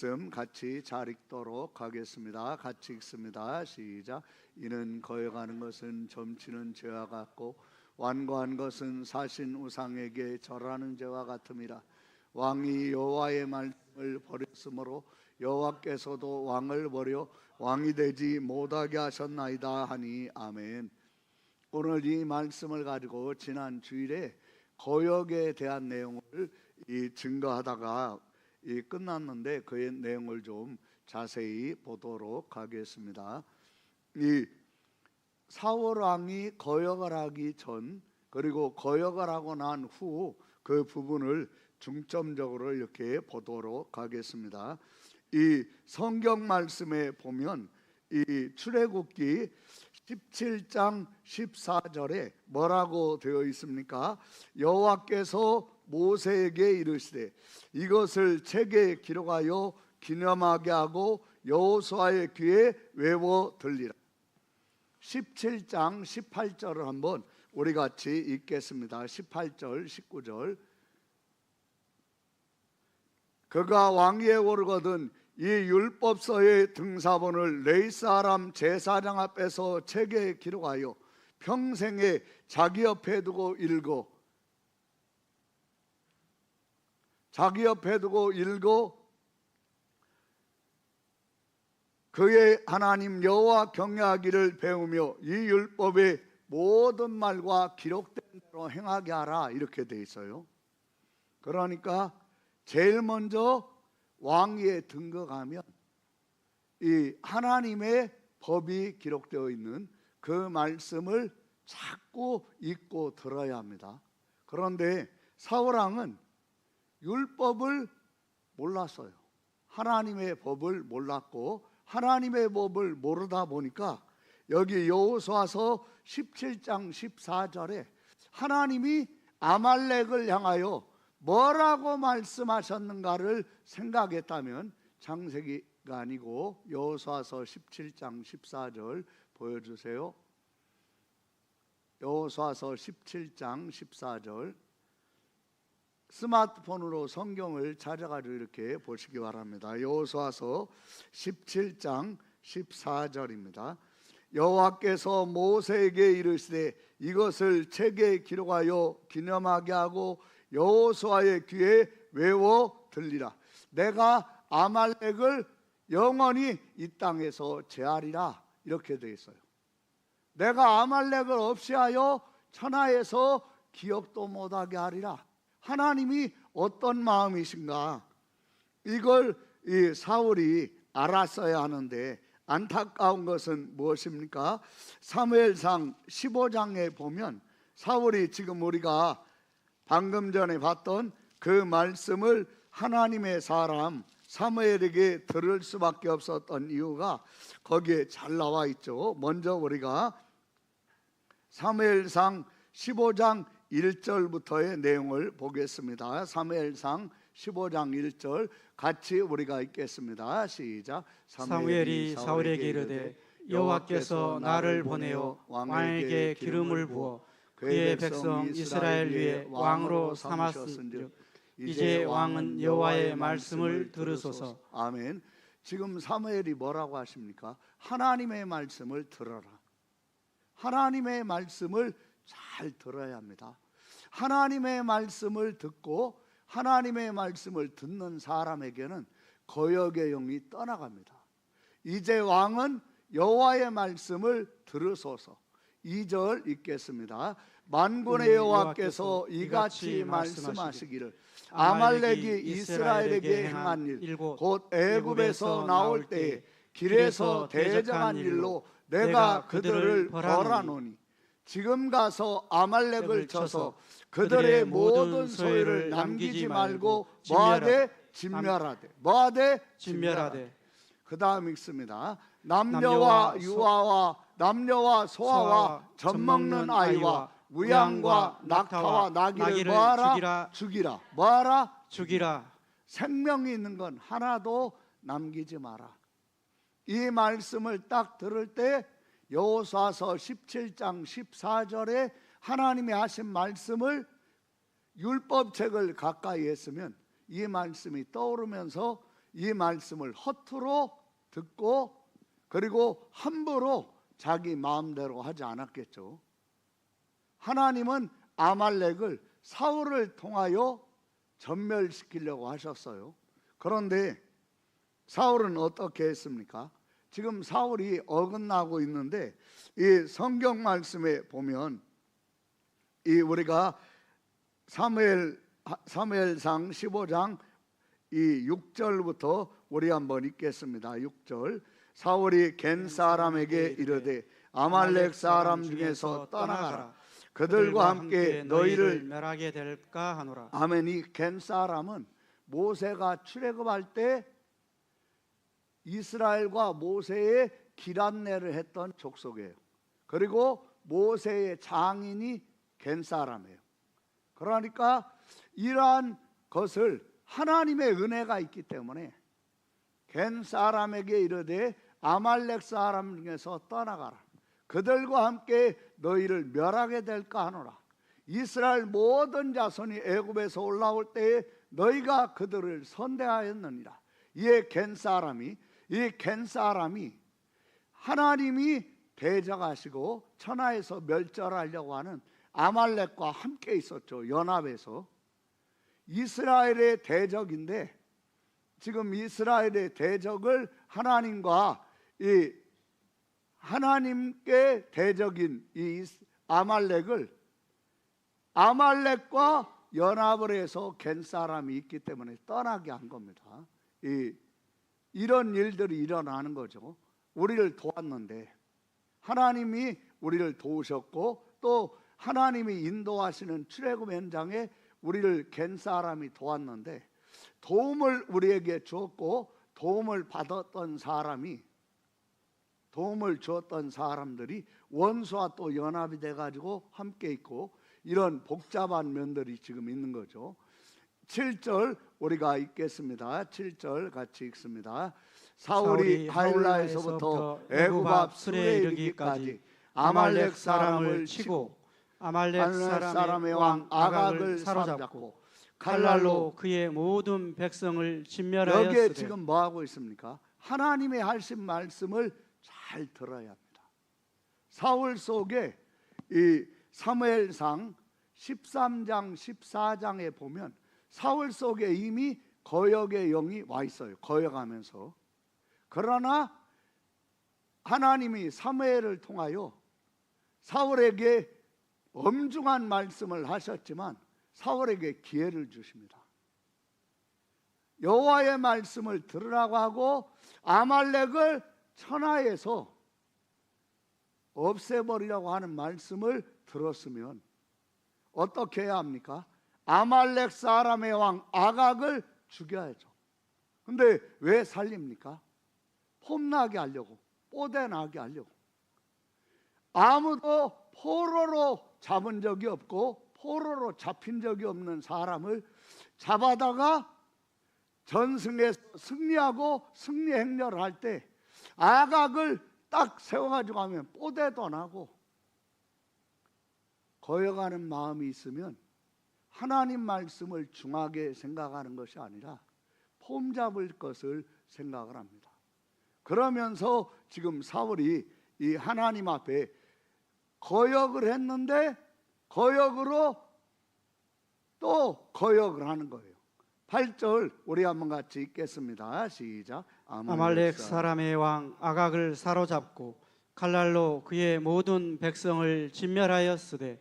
말씀 같이 잘 읽도록 하겠습니다. 같이 읽습니다. 시작. 이는 거역하는 것은 점치는 죄와 같고 완고한 것은 사신 우상에게 절하는 죄와 같음이라. 왕이 여호와의 말씀을 버렸으므로 여호와께서도 왕을 버려 왕이 되지 못하게 하셨나이다 하니 아멘. 오늘 이 말씀을 가지고 지난 주일에 거역에 대한 내용을 증거하다가 끝났는데 그의 내용을 좀 자세히 보도록 하겠습니다. 이 사울 왕이 거역을 하기 전 그리고 거역을 하고 난 후 그 부분을 중점적으로 이렇게 보도록 하겠습니다. 이 성경 말씀에 보면 이 출애굽기 17장 14절에 뭐라고 되어 있습니까? 여호와께서 모세에게 이르시되 이것을 책에 기록하여 기념하게 하고 여호수아의 귀에 외워 들리라. 17장 18절을 한번 우리 같이 읽겠습니다. 18절 19절. 그가 왕위에 오르거든 이 율법서의 등사본을 레위 사람 제사장 앞에서 책에 기록하여 평생에 자기 옆에 두고 읽어 그의 하나님 여호와 경외하기를 배우며 이 율법의 모든 말과 기록된 대로 행하게 하라 이렇게 돼 있어요. 그러니까 제일 먼저 왕위에 등극하면 이 하나님의 법이 기록되어 있는 그 말씀을 자꾸 읽고 들어야 합니다. 그런데 사울 왕은 율법을 몰랐어요. 하나님의 법을 몰랐고 하나님의 법을 모르다 보니까 여기 여호수아서 17장 14절에 하나님이 아말렉을 향하여 뭐라고 말씀하셨는가를 생각했다면 창세기가 아니고 여호수아서 17장 14절 보여주세요. 여호수아서 17장 14절. 스마트폰으로 성경을 찾아가지고 이렇게 보시기 바랍니다. 여호수아서 17장 14절입니다. 여호와께서 모세에게 이르시되 이것을 책에 기록하여 기념하게 하고 여호수아의 귀에 외워 들리라. 내가 아말렉을 영원히 이 땅에서 제하리라 이렇게 되어 있어요. 내가 아말렉을 없이하여 천하에서 기억도 못하게 하리라. 하나님이 어떤 마음이신가 이걸 이 사울이 알았어야 하는데 안타까운 것은 무엇입니까? 사무엘상 15장에 보면 사울이 지금 우리가 방금 전에 봤던 그 말씀을 하나님의 사람 사무엘에게 들을 수밖에 없었던 이유가 거기에 잘 나와 있죠. 먼저 우리가 사무엘상 15장 1절부터의 내용을 보겠습니다. 사무엘상 15장 1절 같이 우리가 읽겠습니다. 시작. 사무엘이 사울에게 이르되 여호와께서 나를 보내어 왕에게 기름을 부어 그의 백성 이스라엘 위에 왕으로 삼았은즉 이제 왕은 여호와의 말씀을 들으소서. 아멘. 지금 사무엘이 뭐라고 하십니까? 하나님의 말씀을 들어라. 하나님의 말씀을 잘 들어야 합니다. 하나님의 말씀을 듣고 하나님의 말씀을 듣는 사람에게는 거역의 영이 떠나갑니다. 이제 왕은 여호와의 말씀을 들으소서. 2절 읽겠습니다. 만군의 여호와께서 이같이 말씀하시기를 아말렉이 이스라엘에게 행한 일 곧 애굽에서 나올 때에 길에서 대적한 일로 내가 그들을 벌하노니 지금 가서 아말렉을 쳐서 그들의 모든 소유를 남기지 말고 뭐하되 진멸하되 그 다음 읽습니다. 남녀와 유아와 남녀와 소아와 젖먹는 아이와 무양과 낙타와 나귀를 뭐하라? 죽이라. 뭐하라? 죽이라. 생명이 있는 건 하나도 남기지 마라. 이 말씀을 딱 들을 때 여호수아서 17장 14절에 하나님이 하신 말씀을 율법책을 가까이 했으면 이 말씀이 떠오르면서 이 말씀을 허투루 듣고 그리고 함부로 자기 마음대로 하지 않았겠죠. 하나님은 아말렉을 사울을 통하여 전멸시키려고 하셨어요. 그런데 사울은 어떻게 했습니까? 지금 사울이 어긋나고 있는데 이 성경 말씀에 보면 이 우리가 사무엘상 15장 이 6절부터 우리 한번 읽겠습니다. 6절 사울이 겐 사람에게 이르되 아말렉 사람 중에서 떠나가라. 그들과 함께 너희를 멸하게 될까 하노라. 아멘. 이 겐 사람은 모세가 출애굽할 때 이스라엘과 모세의 길 안내를 했던 족속이에요. 그리고 모세의 장인이 겐 사람이에요. 그러니까 이러한 것을 하나님의 은혜가 있기 때문에 겐 사람에게 이르되 아말렉 사람 중에서 떠나가라. 그들과 함께 너희를 멸하게 될까 하노라. 이스라엘 모든 자손이 애굽에서 올라올 때에 너희가 그들을 선대하였느니라. 이에 겐 사람이 하나님이 대적하시고 천하에서 멸절하려고 하는 아말렉과 함께 있었죠. 연합해서. 이스라엘의 대적인데 지금 이스라엘의 대적을 하나님께 대적인 이 아말렉과 연합을 해서 겐 사람이 있기 때문에 떠나게 한 겁니다. 이런 일들이 일어나는 거죠. 우리를 도왔는데 하나님이 우리를 도우셨고 또 하나님이 인도하시는 출애굽 현장에 우리를 겐 사람이 도왔는데 도움을 우리에게 주었고 도움을 받았던 주었던 사람들이 원수와 또 연합이 돼가지고 함께 있고 이런 복잡한 면들이 지금 있는 거죠. 7절 우리가 읽겠습니다. 7절 같이 읽습니다. 사울이 하일라에서부터 애굽 앞 술에 이르기까지 아말렉 사람을 치고 아말렉 사람의 왕 아각을 사로잡고 칼날로 그의 모든 백성을 진멸하였으되. 여기에 지금 뭐 하고 있습니까? 하나님의 하신 말씀을 잘 들어야 합니다. 사울 속에 이 사무엘상 13장 14장에 보면 사울 속에 이미 거역의 영이 와 있어요. 거역하면서. 그러나 하나님이 사무엘을 통하여 사울에게 엄중한 말씀을 하셨지만 사울에게 기회를 주십니다. 여호와의 말씀을 들으라고 하고 아말렉을 천하에서 없애버리라고 하는 말씀을 들었으면 어떻게 해야 합니까? 아말렉 사람의 왕 아각을 죽여야죠. 근데 왜 살립니까? 폼나게 하려고, 뽀대나게 하려고. 아무도 포로로 잡은 적이 없고 포로로 잡힌 적이 없는 사람을 잡아다가 전승에서 승리하고 승리 행렬을 할 때 아각을 딱 세워가지고 하면 뽀대도 나고 거역하는 마음이 있으면 하나님 말씀을 중하게 생각하는 것이 아니라 폼 잡을 것을 생각을 합니다. 그러면서 지금 사울이 이 하나님 앞에 거역을 했는데 거역으로 또 거역을 하는 거예요. 8절 우리 한번 같이 읽겠습니다. 시작. 아말렉 사람의 왕 아각을 사로잡고 칼날로 그의 모든 백성을 진멸하였으되.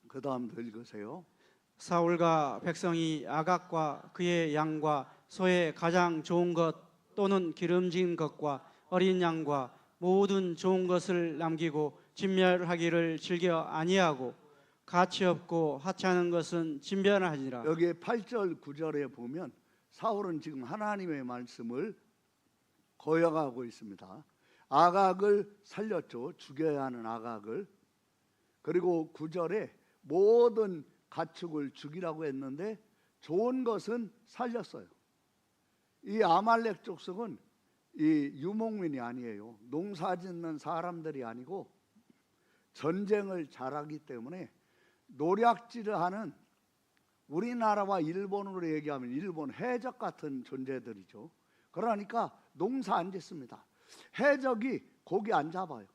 그 다음도 읽으세요. 사울과 백성이 아각과 그의 양과 소의 가장 좋은 것 또는 기름진 것과 어린 양과 모든 좋은 것을 남기고 진멸하기를 즐겨 아니하고 가치 없고 하찮은 것은 진멸하니라. 여기 8절 9절에 보면 사울은 지금 하나님의 말씀을 거역하고 있습니다. 아각을 살렸죠. 죽여야 하는 아각을. 그리고 9절에 모든 가축을 죽이라고 했는데 좋은 것은 살렸어요. 이 아말렉 족속은 이 유목민이 아니에요. 농사 짓는 사람들이 아니고 전쟁을 잘하기 때문에 노략질을 하는 우리나라와 일본으로 얘기하면 일본 해적 같은 존재들이죠. 그러니까 농사 안 짓습니다. 해적이 고기 안 잡아요.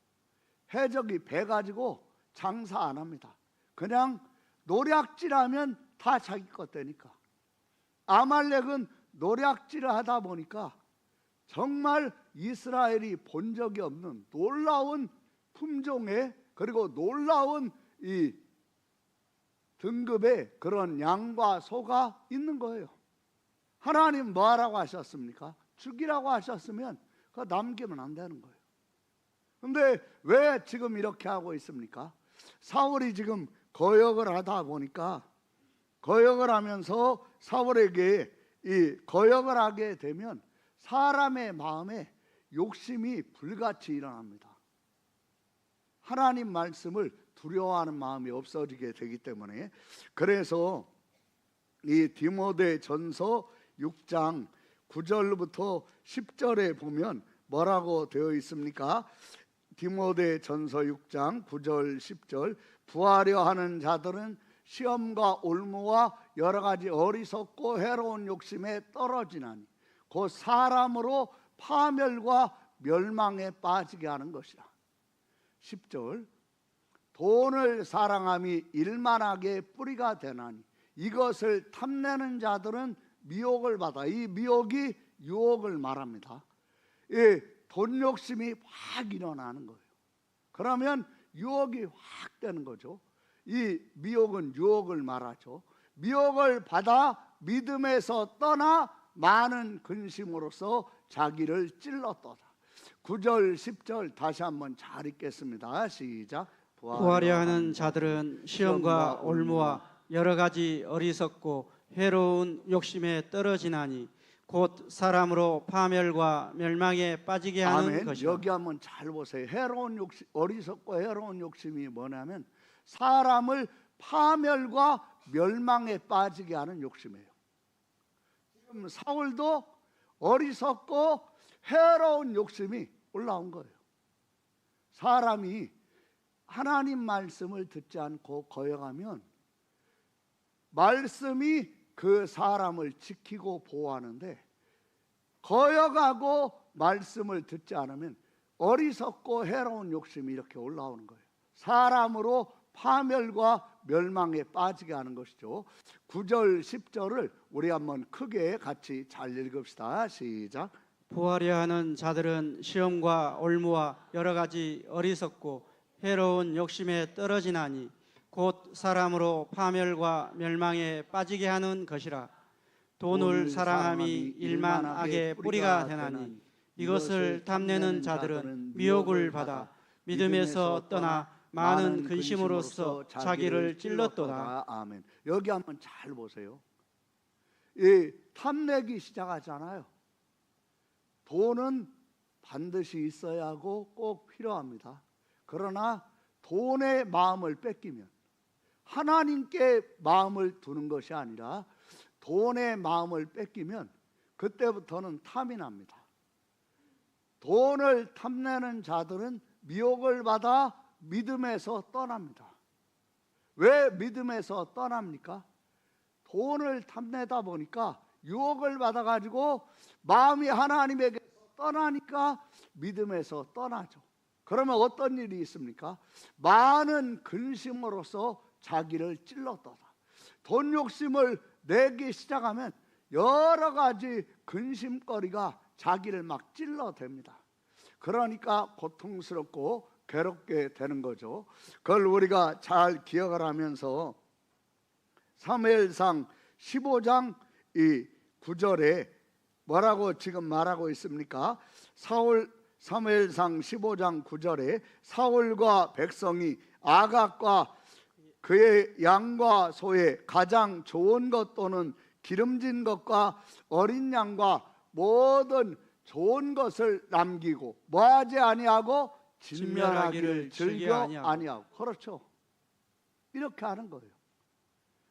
해적이 배 가지고 장사 안 합니다. 그냥 노략질하면 다 자기 것 되니까. 아말렉은 노략질을 하다 보니까 정말 이스라엘이 본 적이 없는 놀라운 품종의, 그리고 놀라운 이 등급의 그런 양과 소가 있는 거예요. 하나님 뭐 하라고 하셨습니까? 죽이라고 하셨으면 그거 남기면 안 되는 거예요. 근데 왜 지금 이렇게 하고 있습니까? 사울이 지금 거역을 하다 보니까, 거역을 하면서 사울에게 이 거역을 하게 되면 사람의 마음에 욕심이 불같이 일어납니다. 하나님 말씀을 두려워하는 마음이 없어지게 되기 때문에, 그래서 이 디모데전서 6장 9절부터 10절에 보면 뭐라고 되어 있습니까? 디모데전서 6장 9절 10절. 부하려 하는 자들은 시험과 올무와 여러 가지 어리석고 해로운 욕심에 떨어지나니 곧 사람으로 파멸과 멸망에 빠지게 하는 것이라. 10절. 돈을 사랑함이 일만하게 뿌리가 되나니 이것을 탐내는 자들은 미혹을 받아. 이 미혹이 유혹을 말합니다. 이 돈 욕심이 확 일어나는 거예요. 그러면 유혹이 확 되는 거죠. 이 미혹은 유혹을 말하죠. 미혹을 받아 믿음에서 떠나 많은 근심으로써 자기를 찔렀도다. 9절 10절 다시 한번 잘 읽겠습니다. 시작. 구하려 하는 자들은 시험과 올무와 여러 가지 어리석고 해로운 욕심에 떨어지나니 곧 사람으로 파멸과 멸망에 빠지게 하는 아멘. 것이라. 여기 한번 잘 보세요. 해로운 욕심, 어리석고 해로운 욕심이 뭐냐면 사람을 파멸과 멸망에 빠지게 하는 욕심이에요. 지금 사울도 어리석고 해로운 욕심이 올라온 거예요. 사람이 하나님 말씀을 듣지 않고 거역하면 말씀이 그 사람을 지키고 보호하는데, 거역하고 말씀을 듣지 않으면 어리석고 해로운 욕심이 이렇게 올라오는 거예요. 사람으로 파멸과 멸망에 빠지게 하는 것이죠. 9절 10절을 우리 한번 크게 같이 잘 읽읍시다. 시작. 부하려 하는 자들은 시험과 올무와 여러 가지 어리석고 해로운 욕심에 떨어지나니 곧 사람으로 파멸과 멸망에 빠지게 하는 것이라. 돈을 사랑함이 일만 악의 뿌리가 되나니 이것을 탐내는 자들은 미혹을 받아 믿음에서 떠나 많은 근심으로써 자기를 찔렀도다. 아멘. 여기 한번 잘 보세요. 이 탐내기 시작하잖아요. 돈은 반드시 있어야 하고 꼭 필요합니다. 그러나 돈의 마음을 뺏기면, 하나님께 마음을 두는 것이 아니라 돈의 마음을 뺏기면 그때부터는 탐이 납니다. 돈을 탐내는 자들은 미혹을 받아 믿음에서 떠납니다. 왜 믿음에서 떠납니까? 돈을 탐내다 보니까 유혹을 받아가지고 마음이 하나님에게 떠나니까 믿음에서 떠나죠. 그러면 어떤 일이 있습니까? 많은 근심으로써 자기를 찔렀도다. 돈 욕심을 내기 시작하면 여러 가지 근심거리가 자기를 막 찔러댑니다. 그러니까 고통스럽고 괴롭게 되는 거죠. 그걸 우리가 잘 기억을 하면서 사무엘상 15장 이 9절에 뭐라고 지금 말하고 있습니까? 사무엘상 15장 9절에 사울과 백성이 아각과 그의 양과 소의 가장 좋은 것 또는 기름진 것과 어린 양과 모든 좋은 것을 남기고 뭐하지 아니하고 진멸하기를 즐겨 아니하고. 그렇죠. 이렇게 하는 거예요.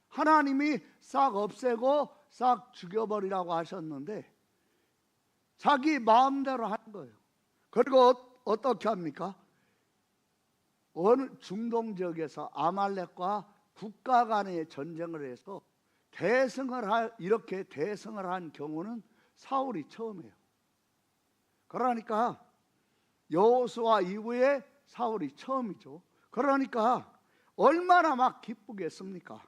하나님이 싹 없애고 싹 죽여버리라고 하셨는데 자기 마음대로 하는 거예요. 그리고 어떻게 합니까? 어느 중동 지역에서 아말렉과 국가 간의 전쟁을 해서 이렇게 대승을 한 경우는 사울이 처음이에요. 그러니까 여호수아 이후에 사울이 처음이죠. 그러니까 얼마나 막 기쁘겠습니까?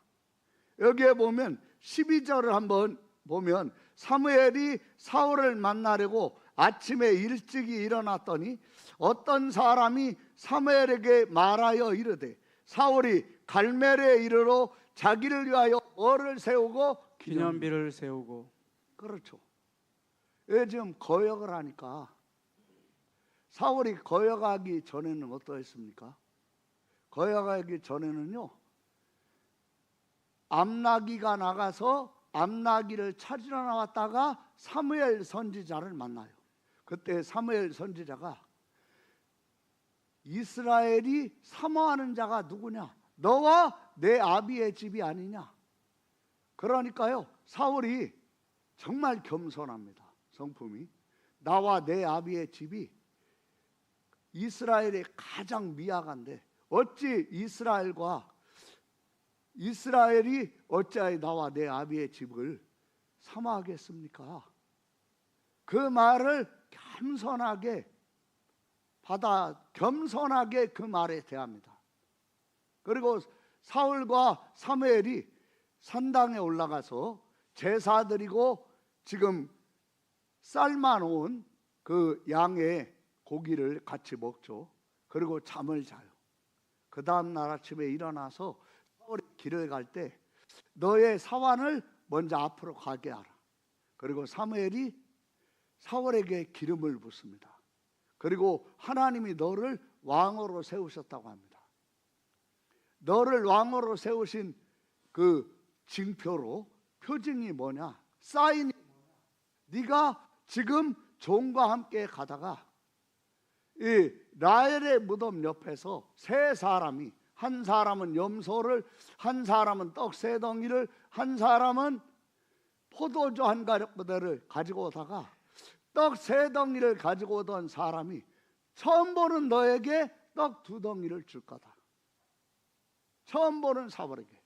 여기에 보면 12절을 한번 보면 사무엘이 사울을 만나려고 아침에 일찍이 일어났더니 어떤 사람이 사무엘에게 말하여 이르되 사울이 갈멜에 이르러 자기를 위하여 뭐를 세우고 기념비를 세우고. 그렇죠. 요즘 거역을 하니까 사울이 거역하기 전에는 어떠했습니까? 거역하기 전에는요, 암나기가 나가서 암나기를 찾으러 나왔다가 사무엘 선지자를 만나요. 그때 사무엘 선지자가 이스라엘이 사모하는 자가 누구냐? 너와 내 아비의 집이 아니냐? 그러니까요, 사울이 정말 겸손합니다. 성품이. 나와 내 아비의 집이 이스라엘의 가장 미약한데 어찌 이스라엘이 어찌하여 나와 내 아비의 집을 사모하겠습니까? 그 말을 겸손하게 그 말에 대합니다. 그리고 사울과 사무엘이 산당에 올라가서 제사 드리고 지금 삶아놓은 그 양의 고기를 같이 먹죠. 그리고 잠을 자요. 그 다음 날 아침에 일어나서 사울이 길을 갈 때 너의 사환을 먼저 앞으로 가게 하라. 그리고 사무엘이 사울에게 기름을 붓습니다. 그리고 하나님이 너를 왕으로 세우셨다고 합니다. 너를 왕으로 세우신 그 징표로 표징이 뭐냐? 사인이 뭐냐? 네가 지금 종과 함께 가다가 이 라헬의 무덤 옆에서 세 사람이, 한 사람은 염소를, 한 사람은 떡 세 덩이를, 한 사람은 포도주 한 가닥을 가지고 오다가 떡 세 덩이를 가지고 오던 사람이 처음 보는 너에게 떡 두 덩이를 줄 거다. 처음 보는 사울에게.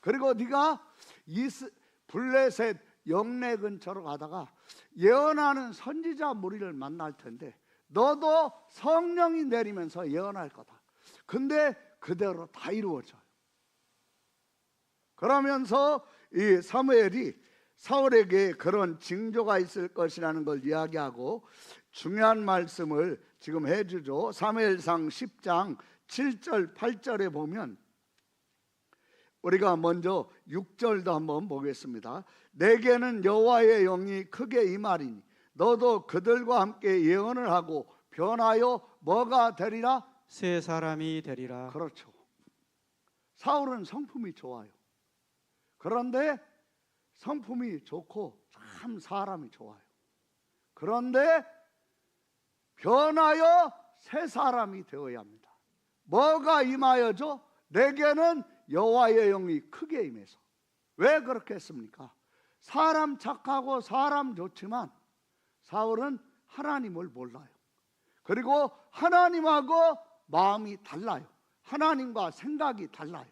그리고 네가 블레셋 영내 근처로 가다가 예언하는 선지자 무리를 만날 텐데 너도 성령이 내리면서 예언할 거다. 근데 그대로 다 이루어져요. 그러면서 이 사무엘이 사울에게 그런 징조가 있을 것이라는 걸 이야기하고 중요한 말씀을 지금 해주죠. 사무엘상 10장 7절 8절에 보면 우리가 먼저 6절도 한번 보겠습니다. 내게는 여호와의 영이 크게 임하리니 너도 그들과 함께 예언을 하고 변하여 뭐가 되리라? 새 사람이 되리라. 그렇죠. 사울은 성품이 좋아요. 그런데 성품이 좋고 참 사람이 좋아요. 그런데 변하여 새 사람이 되어야 합니다. 뭐가 임하여죠? 내게는 여호와의 영이 크게 임해서. 왜 그렇게 했습니까? 사람 착하고 사람 좋지만 사울은 하나님을 몰라요. 그리고 하나님하고 마음이 달라요. 하나님과 생각이 달라요.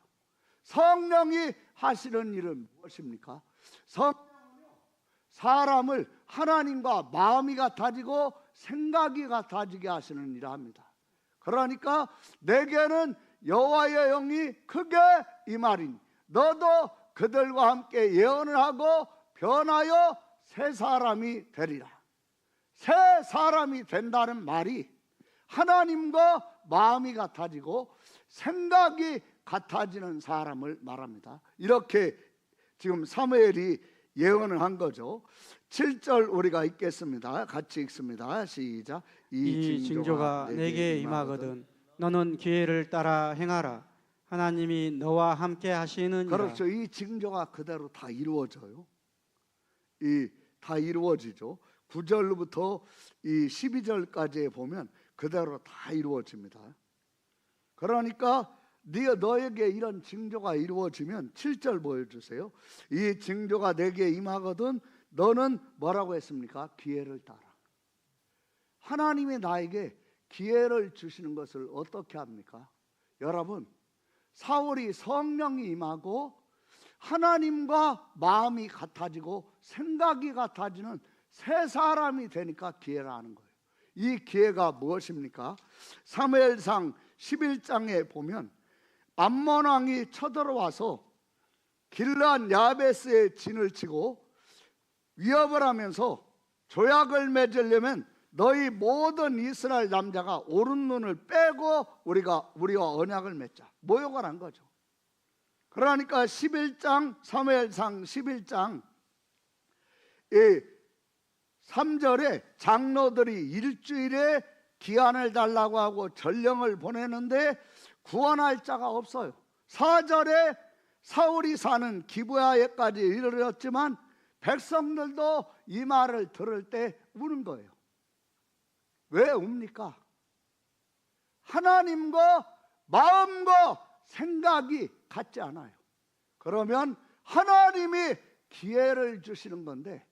성령이 하시는 일은 무엇입니까? 성령은요, 사람을 하나님과 마음이 같아지고 생각이 같아지게 하시는 일을 합니다. 그러니까 내게는 여호와의 영이 크게 임하리니 너도 그들과 함께 예언을 하고 변하여 새 사람이 되리라. 새 사람이 된다는 말이 하나님과 마음이 같아지고 생각이 같아지는 사람을 말합니다. 이렇게 지금 사무엘이 예언을 한 거죠. 7절 우리가 읽겠습니다. 같이 읽습니다. 시작. 이 징조가 내게 임하거든 너는 기회를 따라 행하라. 하나님이 너와 함께 하시느니라. 그렇죠. 이 징조가 그대로 다 이루어져요. 다 이루어지죠. 9절부터 이 12절까지에 보면 그대로 다 이루어집니다. 그러니까 너에게 이런 징조가 이루어지면 7절 보여주세요. 이 징조가 내게 임하거든 너는 뭐라고 했습니까? 기회를 따라. 하나님이 나에게 기회를 주시는 것을 어떻게 합니까? 여러분, 사울이 성령이 임하고 하나님과 마음이 같아지고 생각이 같아지는 새 사람이 되니까 기회를 하는 거예요. 이 기회가 무엇입니까? 사무엘상 11장에 보면 암몬 왕이 쳐들어와서 길르앗 야베스에 진을 치고 위협을 하면서 조약을 맺으려면 너희 모든 이스라엘 남자가 오른 눈을 빼고 우리와 언약을 맺자, 모욕을 한 거죠. 그러니까 11장 사무엘상 11장 3절에 장로들이 일주일에 기한을 달라고 하고 전령을 보내는데 구원할 자가 없어요. 4절에 사울이 사는 기브야에까지 이르렀지만 백성들도 이 말을 들을 때 우는 거예요. 왜 웁니까? 하나님과 마음과 생각이 같지 않아요. 그러면 하나님이 기회를 주시는 건데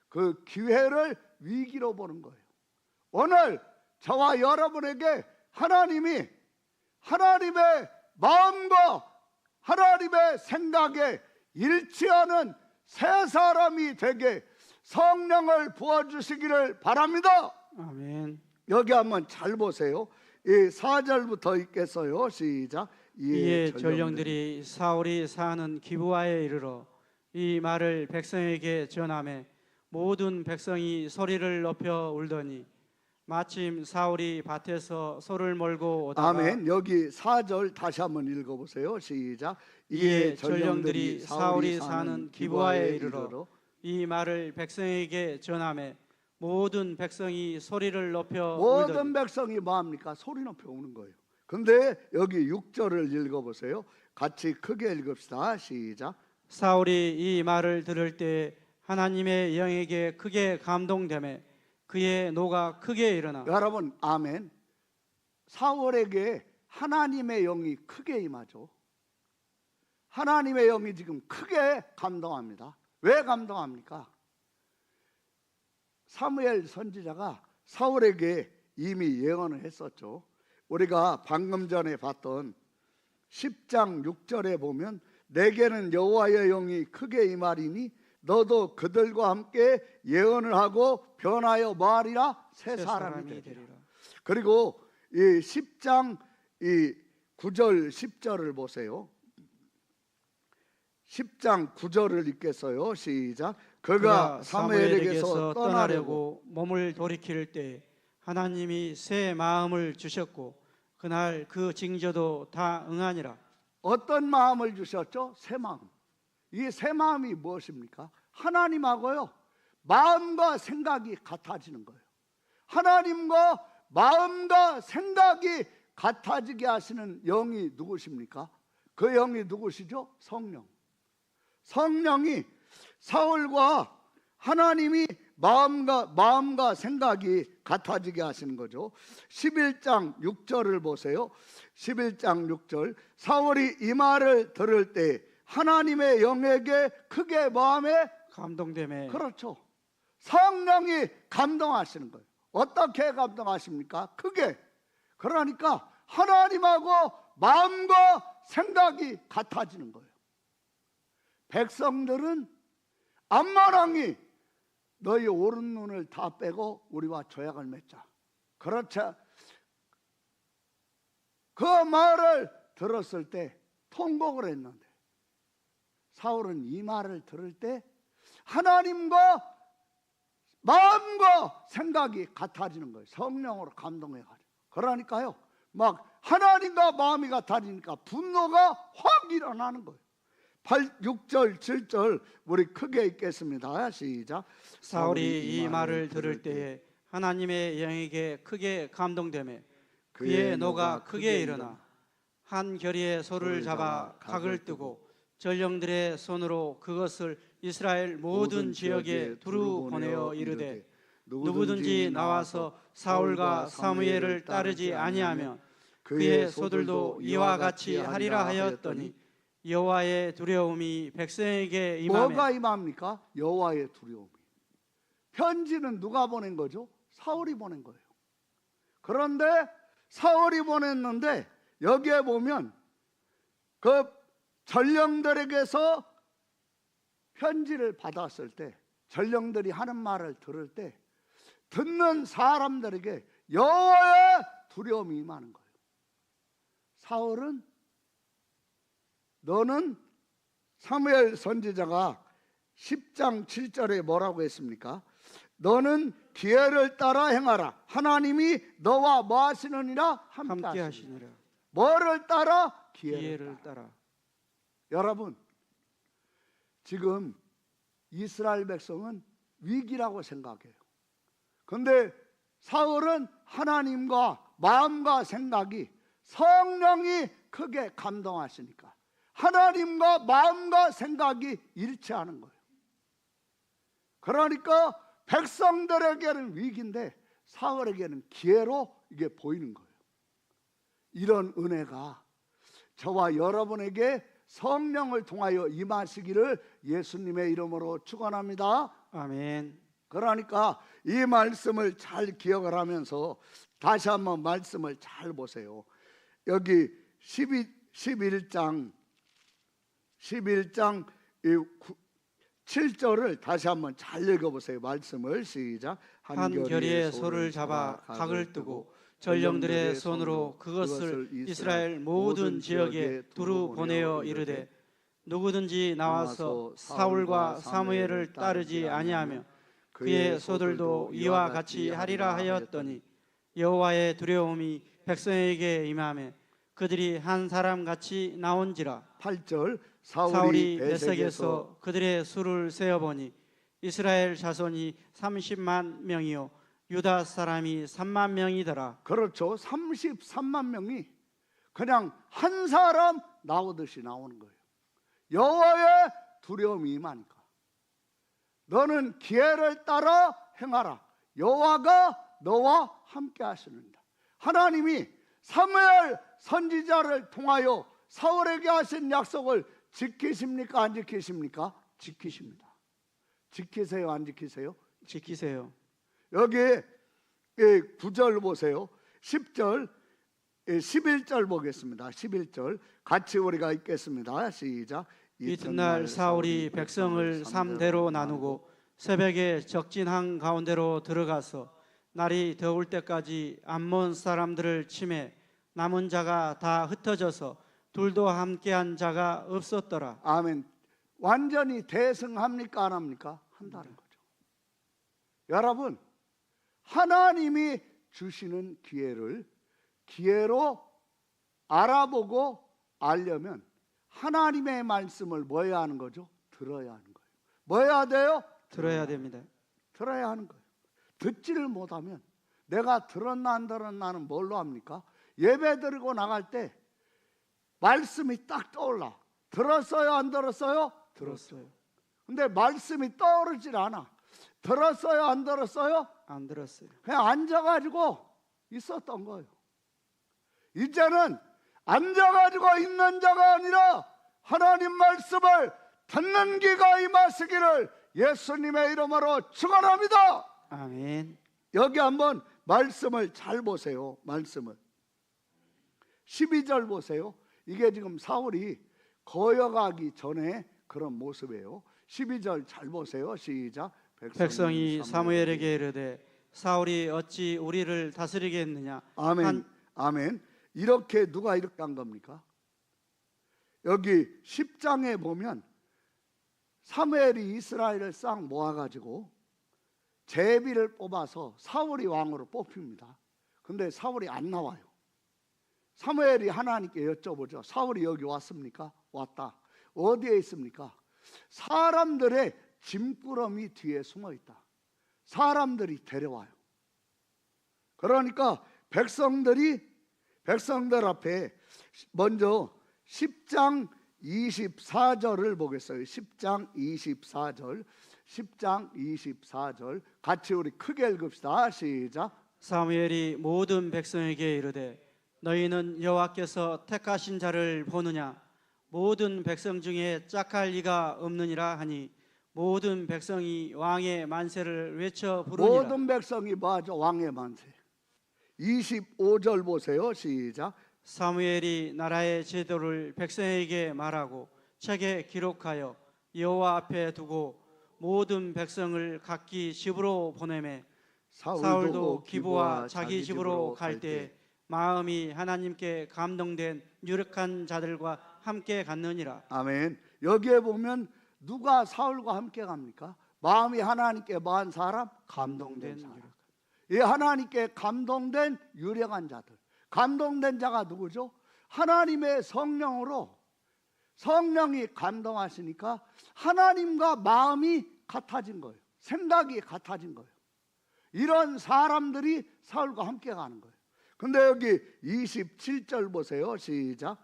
그 기회를 위기로 보는 거예요. 오늘 저와 여러분에게 하나님이 하나님의 마음과 하나님의 생각에 일치하는 새 사람이 되게 성령을 부어주시기를 바랍니다. 아멘. 여기 한번 잘 보세요. 이 4절부터 읽겠어요. 시작. 이에 전령들이 사울이 사는 기브아에 이르러 이 말을 백성에게 전하매 모든 백성이 소리를 높여 울더니 마침 사울이 밭에서 소를 몰고 오다가 아멘. 여기 4절 다시 한번 읽어보세요. 시작. 이에 전령들이 사울이 사는 기브아에 이르러 이 말을 백성에게 전하매 모든 백성이 소리를 높여 모든 울더니 백성이 뭐합니까? 소리 높여 우는 거예요. 근데 여기 6절을 읽어보세요. 같이 크게 읽읍시다. 시작. 사울이 이 말을 들을 때 하나님의 영에게 크게 감동되매 그의 노가 크게 일어나. 여러분, 아멘. 사울에게 하나님의 영이 크게 임하죠. 하나님의 영이 지금 크게 감동합니다. 왜 감동합니까? 사무엘 선지자가 사울에게 이미 예언을 했었죠. 우리가 방금 전에 봤던 10장 6절에 보면 내게는 여호와의 영이 크게 임하리니 너도 그들과 함께 예언을 하고 변하여 뭐하리라? 새 사람이 되리라. 그리고 이 10장 이 9절 10절을 보세요. 10장 9절을 읽겠어요. 시작. 그가 사무엘에게서 떠나려고 몸을 돌이킬 때 하나님이 새 마음을 주셨고 그날 그 징조도 다 응하니라. 어떤 마음을 주셨죠? 새 마음. 이 새 마음이 무엇입니까? 하나님하고요 마음과 생각이 같아지는 거예요. 하나님과 마음과 생각이 같아지게 하시는 영이 누구십니까? 그 영이 누구시죠? 성령. 성령이 사울과 하나님이 마음과 생각이 같아지게 하시는 거죠. 11장 6절을 보세요. 11장 6절. 사울이 이 말을 들을 때 하나님의 영에게 크게 마음에 감동되매. 그렇죠. 성령이 감동하시는 거예요. 어떻게 감동하십니까? 크게. 그러니까 하나님하고 마음과 생각이 같아지는 거예요. 백성들은 암몬 왕이 너희 오른 눈을 다 빼고 우리와 조약을 맺자. 그렇죠. 그 말을 들었을 때 통곡을 했는데 사울은 이 말을 들을 때 하나님과 마음과 생각이 같아지는 거예요. 성령으로 감동해가지고. 그러니까요 막 하나님과 마음이 같아지니까 분노가 확 일어나는 거예요. 6절 7절 우리 크게 읽겠습니다. 시작. 사울이 이 말을 들을 때에 하나님의 영에게 크게 감동되매 그의 노가 크게 일어나 한 결의의 소를 잡아 각을 뜨고 전령들의 손으로 그것을 이스라엘 모든 지역에 두루 보내어 이르되 누구든지 나와서 사울과 사무엘을 따르지 아니하면 그의 소들도 이와 같이 하리라 하였더니 여호와의 두려움이 백성에게 임하매. 뭐가 임합니까? 여호와의 두려움이. 편지는 누가 보낸 거죠? 사울이 보낸 거예요. 그런데 사울이 보냈는데 여기에 보면 그 전령들에게서 편지를 받았을 때, 전령들이 하는 말을 들을 때 듣는 사람들에게 여호와의 두려움이 임하는 거예요. 사울은, 너는 사무엘 선지자가 10장 7절에 뭐라고 했습니까? 너는 기회를 따라 행하라. 하나님이 너와 뭐 하시느니라? 함께 함께 하시느니라. 하시니라. 뭐를 따라? 기회를 기회를 따라. 따라. 여러분, 지금 이스라엘 백성은 위기라고 생각해요. 그런데 사울은 하나님과 마음과 생각이, 성령이 크게 감동하시니까 하나님과 마음과 생각이 일치하는 거예요. 그러니까 백성들에게는 위기인데 사울에게는 기회로 이게 보이는 거예요. 이런 은혜가 저와 여러분에게 성령을 통하여 임하시기를 예수님의 이름으로 축원합니다. 아멘. 그러니까 이 말씀을 잘 기억을 하면서 다시 한번 말씀을 잘 보세요. 여기 11장 7절을 다시 한번 잘 읽어보세요. 말씀을 시작. 한 결의의 소를 잡아 각을 뜨고 전령들의 손으로 그것을 이스라엘 모든 지역에 두루 보내어 이르되 누구든지 나와서 사울과 사무엘을 따르지 아니하며 그의 소들도 이와 같이 하리라 하였더니 여호와의 두려움이 백성에게 임하매 그들이 한 사람 같이 나온지라. 8절 사울이 베색에서 그들의 수를 세어보니 이스라엘 자손이 30만 명이요 유다 사람이 3만 명이더라. 그렇죠. 33만 명이 그냥 한 사람 나오듯이 나오는 거예요. 여호와의 두려움이 임하니까. 너는 기회를 따라 행하라. 여호와가 너와 함께 하시느니라. 하나님이 사무엘 선지자를 통하여 사울에게 하신 약속을 지키십니까? 안 지키십니까? 지키십니다. 지키세요? 안 지키세요? 지키세요. 여기 9절 보세요. 10절 11절 보겠습니다. 11절 같이 우리가 읽겠습니다. 시작. 이튿날 사울이 백성을 3대로 나누고 새벽에 적진한 가운데로 들어가서 날이 더울 때까지 암몬 사람들을 치매 남은 자가 다 흩어져서 둘도 함께한 자가 없었더라. 아멘. 완전히 대승합니까? 안 합니까? 한다는 거죠. 여러분, 하나님이 주시는 기회로 알아보고 알려면 하나님의 말씀을 뭐 해야 하는 거죠? 들어야 하는 거예요. 뭐 해야 돼요? 들어야 됩니다. 들어야 하는 거예요. 듣지를 못하면 내가 들었나 안 들었나는 뭘로 합니까? 예배 드리고 나갈 때 말씀이 딱 떠올라. 들었어요? 안 들었어요? 들었어요. 근데 말씀이 떠오르질 않아. 들었어요? 안 들었어요? 안 들었어요. 그냥 앉아가지고 있었던 거예요. 이제는 앉아가지고 있는 자가 아니라 하나님 말씀을 듣는 귀가 임하시기를 예수님의 이름으로 축원합니다. 아멘. 여기 한번 말씀을 잘 보세요. 말씀을 12절 보세요. 이게 지금 사울이 거여가기 전에 그런 모습이에요. 12절 잘 보세요. 시작. 백성이 사무엘에게 이르되 사울이 어찌 우리를 다스리겠느냐. 아멘. 아멘. 이렇게 누가 이렇게 한 겁니까? 여기 10장에 보면 사무엘이 이스라엘을 싹 모아가지고 제비를 뽑아서 사울이 왕으로 뽑힙니다. 근데 사울이 안 나와요. 사무엘이 하나님께 여쭤보죠. 사울이 여기 왔습니까? 왔다. 어디에 있습니까? 사람들의 짐꾸러미 뒤에 숨어 있다. 사람들이 데려와요. 그러니까 백성들 앞에 먼저 10장 24절을 보겠어요. 10장 24절 같이 우리 크게 읽읍시다. 시작. 사무엘이 모든 백성에게 이르되 너희는 여호와께서 택하신 자를 보느냐. 모든 백성 중에 짝할 이가 없느니라 하니 모든 백성이 왕의 만세를 외쳐 부르니라. 모든 백성이 뭐하죠? 왕의 만세. 25절 보세요. 시작. 사무엘이 나라의 제도를 백성에게 말하고 책에 기록하여 여호와 앞에 두고 모든 백성을 각기 집으로 보내매 사울도 기브와 자기 집으로 갈 때 마음이 하나님께 감동된 유력한 자들과 함께 갔느니라. 아멘. 여기에 보면 누가 사울과 함께 갑니까? 마음이 하나님께 뭐한 사람? 감동된 사람. 이 하나님께 감동된 유력한 자들. 감동된 자가 누구죠? 하나님의 성령으로, 성령이 감동하시니까 하나님과 마음이 같아진 거예요. 생각이 같아진 거예요. 이런 사람들이 사울과 함께 가는 거예요. 근데 여기 27절 보세요. 시작.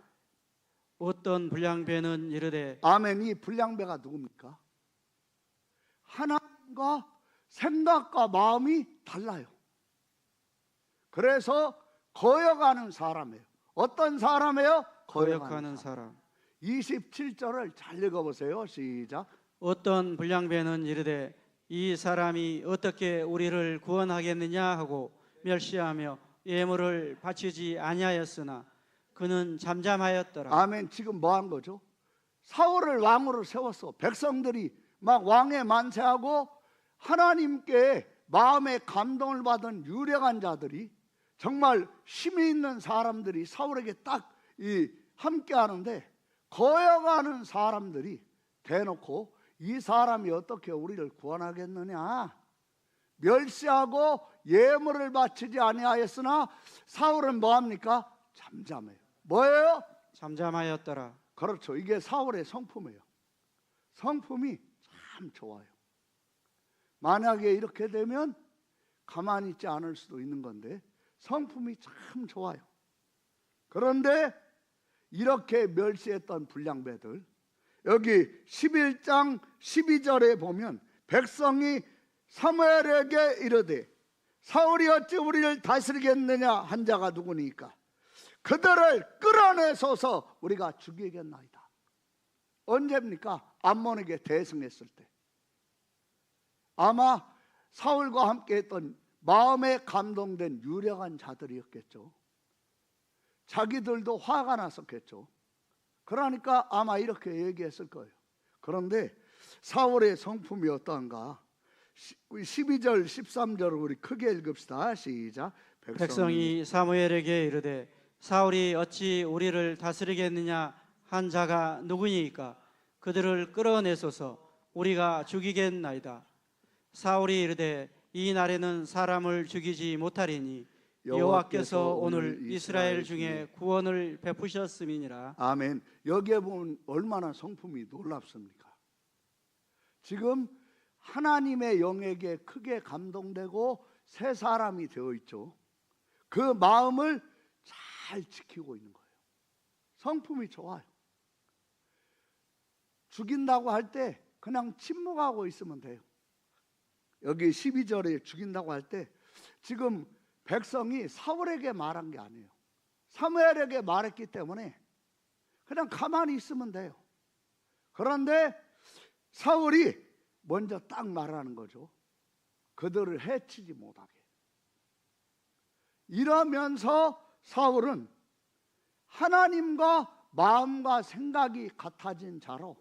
어떤 불량배는 이르되. 아멘. 이 불량배가 누굽니까? 하나님과 생각과 마음이 달라요. 그래서 거역하는 사람이에요. 어떤 사람이에요? 거역하는 사람. 27절을 잘 읽어보세요. 시작. 어떤 불량배는 이르되 이 사람이 어떻게 우리를 구원하겠느냐 하고 멸시하며 예물을 바치지 아니하였으나 그는 잠잠하였더라. 아멘. 지금 뭐 한 거죠? 사울을 왕으로 세웠어. 백성들이 막 왕에 만세하고 하나님께 마음의 감동을 받은 유력한 자들이, 정말 힘이 있는 사람들이 사울에게 딱 함께 하는데, 거역하는 사람들이 대놓고 이 사람이 어떻게 우리를 구원하겠느냐, 멸시하고 예물을 바치지 아니하였으나 사울은 뭐합니까? 잠잠해요. 뭐예요? 잠잠하였더라. 그렇죠. 이게 사울의 성품이에요. 성품이 참 좋아요. 만약에 이렇게 되면 가만히 있지 않을 수도 있는 건데 성품이 참 좋아요. 그런데 이렇게 멸시했던 불량배들, 여기 11장 12절에 보면 백성이 사무엘에게 이르되 사울이 어찌 우리를 다스리겠느냐 한 자가 누구니까 그들을 끌어내소서 우리가 죽이겠나이다. 언제입니까? 암몬에게 대승했을 때. 아마 사울과 함께 했던 마음에 감동된 유력한 자들이었겠죠. 자기들도 화가 났었겠죠. 그러니까 아마 이렇게 얘기했을 거예요. 그런데 사울의 성품이 어떠한가? 12절 13절을 우리 크게 읽읍시다. 시작. 백성이 사무엘에게 이르되 사울이 어찌 우리를 다스리겠느냐 한 자가 누구니까 그들을 끌어내소서 우리가 죽이겠나이다. 사울이 이르되 이 날에는 사람을 죽이지 못하리니 여호와께서 오늘 이스라엘 중에 구원을 베푸셨음이니라. 아멘. 여기에 보면 얼마나 성품이 놀랍습니까? 지금 하나님의 영에게 크게 감동되고 새 사람이 되어 있죠. 그 마음을 잘 지키고 있는 거예요. 성품이 좋아요. 죽인다고 할 때 그냥 침묵하고 있으면 돼요. 여기 12절에 죽인다고 할 때 지금 백성이 사울에게 말한 게 아니에요. 사무엘에게 말했기 때문에 그냥 가만히 있으면 돼요. 그런데 사울이 먼저 딱 말하는 거죠. 그들을 해치지 못하게. 이러면서 사울은 하나님과 마음과 생각이 같아진 자로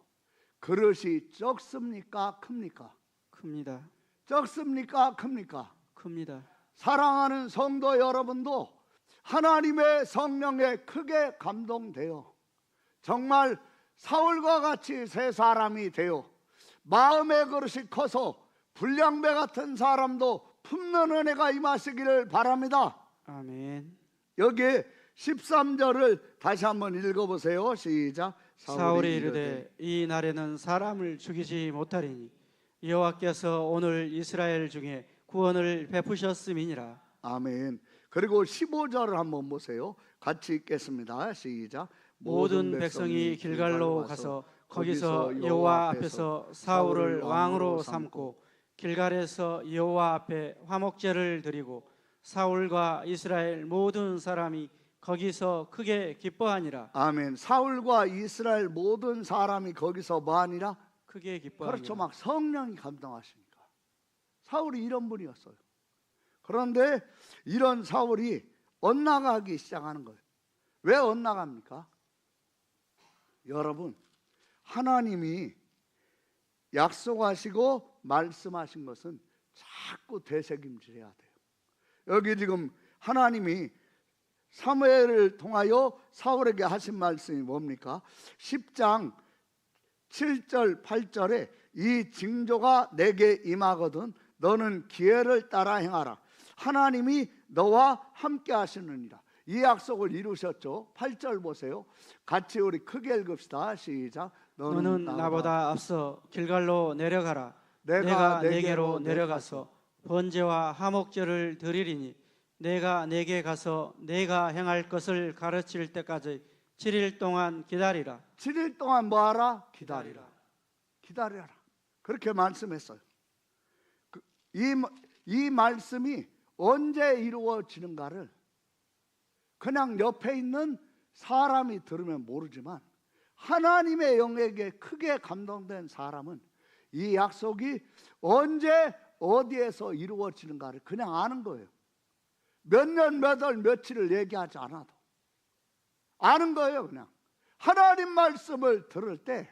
그릇이 적습니까? 큽니까? 큽니다. 적습니까? 큽니까? 큽니다. 사랑하는 성도 여러분도 하나님의 성령에 크게 감동되어 정말 사울과 같이 새 사람이 되어 마음의 그릇이 커서 불량배 같은 사람도 품는 은혜가 임하시기를 바랍니다. 아멘. 여기 13절을 다시 한번 읽어보세요. 시작. 사울이 이르되 이 날에는 사람을 죽이지 못하리니 여호와께서 오늘 이스라엘 중에 구원을 베푸셨음이니라. 아멘. 그리고 15절을 한번 보세요. 같이 읽겠습니다. 시작. 모든 백성이 길갈로 가서 거기서 여호와 앞에서 사울을 왕으로 삼고 길갈에서 여호와 앞에 화목제를 드리고 사울과 이스라엘 모든 사람이 거기서 크게 기뻐하니라. 아멘. 사울과 이스라엘 모든 사람이 거기서 뭐하니라? 크게 기뻐하니라. 그렇죠. 막 성령이 감동하시니까. 사울이 이런 분이었어요. 그런데 이런 사울이 엇나가기 시작하는 거예요. 왜 엇나갑니까? 여러분, 하나님이 약속하시고 말씀하신 것은 자꾸 되새김질해야 돼요. 여기 지금 하나님이 사무엘을 통하여 사울에게 하신 말씀이 뭡니까? 10장 7절 8절에 이 징조가 내게 임하거든 너는 기회를 따라 행하라. 하나님이 너와 함께 하시느니라. 이 약속을 이루셨죠. 8절 보세요. 같이 우리 크게 읽읍시다. 시작. 너는 나보다 앞서 길갈로 내려가라. 내가 내게로 내려가서 번제와 화목제를 드리리니 내가 내게 가서 내가 행할 것을 가르칠 때까지 7일 동안 기다리라. 7일 동안 뭐하라? 기다리라. 기다려라. 그렇게 말씀했어요. 이 말씀이 언제 이루어지는가를 그냥 옆에 있는 사람이 들으면 모르지만 하나님의 영에게 크게 감동된 사람은 이 약속이 언제 어디에서 이루어지는가를 그냥 아는 거예요. 몇 년, 몇 월, 며칠을 얘기하지 않아도 아는 거예요. 그냥 하나님 말씀을 들을 때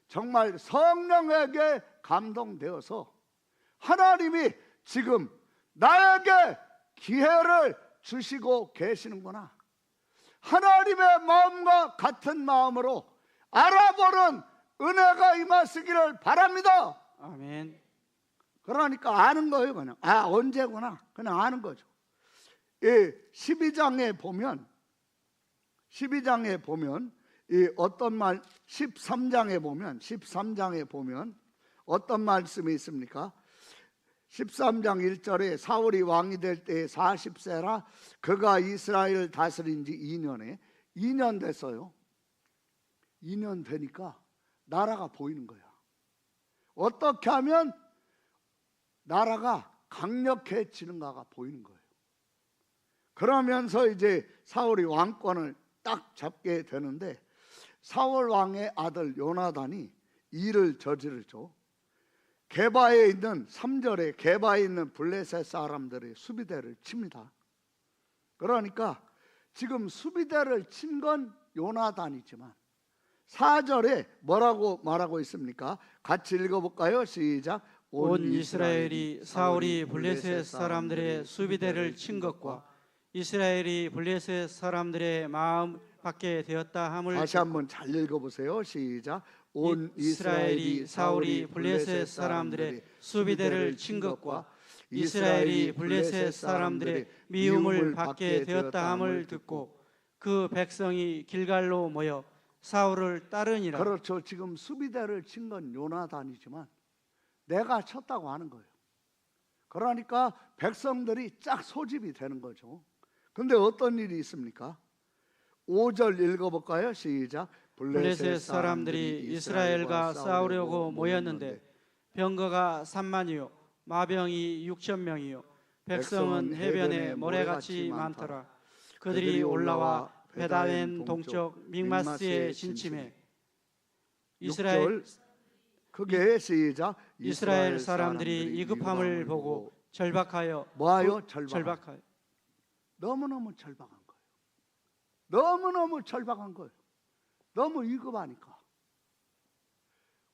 정말 성령에게 감동되어서 하나님이 지금 나에게 기회를 주시고 계시는구나, 하나님의 마음과 같은 마음으로 알아보는 은혜가 임하시기를 바랍니다. 아멘. 그러니까 아는 거예요. 그냥 언제구나 그냥 아는 거죠. 12장에 보면 이 어떤 말 13장에 보면 어떤 말씀이 있습니까? 13장 1절에 사울이 왕이 될 때에 40세라 그가 이스라엘을 다스린 지 2년 됐어요. 2년 되니까 나라가 보이는 거야. 어떻게 하면 나라가 강력해지는가가 보이는 거예요. 그러면서 이제 사울이 왕권을 딱 잡게 되는데 사울 왕의 아들 요나단이 일을 저지르죠. 게바에 있는 3절에 게바에 있는 블레셋 사람들의 수비대를 칩니다. 그러니까 지금 수비대를 친 건 요나단이지만 4절에 뭐라고 말하고 있습니까? 같이 읽어볼까요? 시작. 온 이스라엘이 사울이 블레셋 사람들의 수비대를 친 것과 이스라엘이 블레셋 사람들의 마음 받게 되었다 함을 다시 한번 잘 읽어보세요. 시작. 온 이스라엘이 사울이 블레셋 사람들의 수비대를 친 것과 이스라엘이 블레셋 사람들의 미움을 받게 되었다 함을 듣고 그 백성이 길갈로 모여 사울을 따르니라. 그렇죠. 지금 수비대를 친 건 요나단이지만 내가 쳤다고 하는 거예요. 그러니까 백성들이 쫙 소집이 되는 거죠. 근데 어떤 일이 있습니까? 5절 읽어볼까요? 시작. 블레셋 사람들이 이스라엘과 싸우려고 모였는데 병거가 3만이요 마병이 6,000명이요 백성은 해변에 모래같이 많더라. 그들이 올라와 베다웬 동쪽 믹마스에 진침해 이스라엘 이스라엘 사람들이 이급함을 보고 절박하여 뭐하여? 절박하여. 너무너무 절박한 거예요. 너무너무 절박한 거예요. 너무 위급하니까.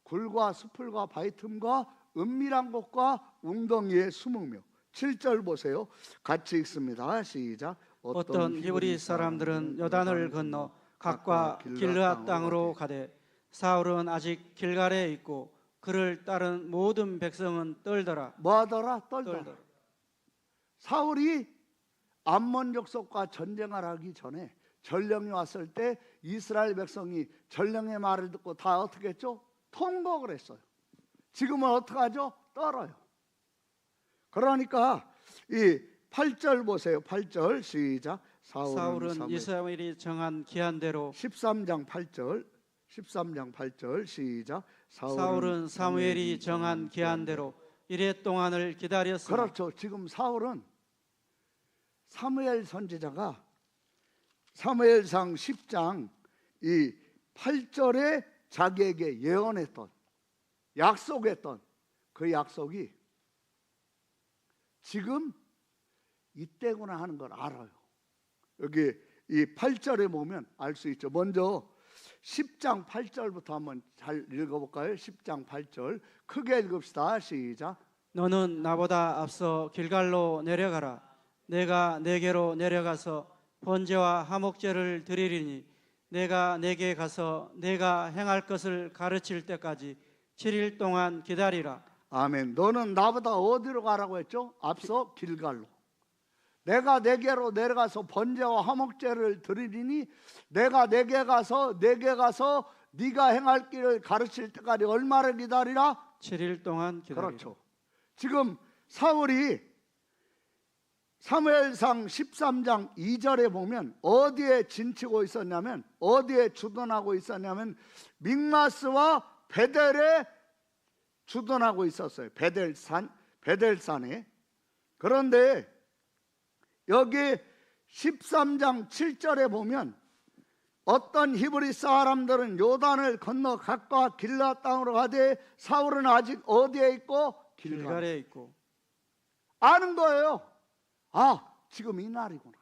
굴과 수풀과 바위 틈과 은밀한 곳과 웅덩이에 숨으며. 7절 보세요. 같이 읽습니다. 시작. 어떤 히브리 사람들은 요단을 건너 각과 길르앗 땅으로 가되 사울은 아직 길갈에 있고 그를 따른 모든 백성은 떨더라. 뭐하더라? 떨더라. 사울이 암몬 족속과 전쟁을 하기 전에 전령이 왔을 때 이스라엘 백성이 전령의 말을 듣고 다 어떻게 했죠? 통곡을 했어요. 지금은 어떻게 하죠? 떨어요. 그러니까 이 8절 보세요. 8절 시작. 사울은 이스라엘이 정한 기한대로 13장 8절 시작. 사울은 사무엘이 정한 기한대로 이레 동안을 기다렸으나. 그렇죠. 지금 사울은 사무엘 선지자가 사무엘상 10장 이 8절에 자기에게 예언했던 약속했던 그 약속이 지금 이때구나 하는 걸 알아요. 여기 이 8절에 보면 알 수 있죠. 먼저 10장 8절부터 한번 잘 읽어볼까요? 10장 8절 크게 읽읍시다. 시작. 너는 나보다 앞서 길갈로 내려가라. 내가 내게로 내려가서 번제와 화목제를 드리리니 내가 내게 가서 내가 행할 것을 가르칠 때까지 7일 동안 기다리라. 아멘. 너는 나보다 어디로 가라고 했죠? 앞서 길갈로. 내가 내게로 내려가서 번제와 화목제를 드리리니 내가 내게 가서 네가 행할 길을 가르칠 때까지 얼마를 기다리라? 7일 동안 기다리라. 그렇죠. 지금 사울이 사무엘상 13장 2절에 보면 어디에 진치고 있었냐면, 어디에 주둔하고 있었냐면 믹마스와 베델에 주둔하고 있었어요. 베델산에. 그런데 여기 13장 7절에 보면 어떤 히브리 사람들은 요단을 건너 갓과 길라 땅으로 가되 사울은 아직 어디에 있고? 길갈에 있고. 아는 거예요. 아, 지금 이 날이구나.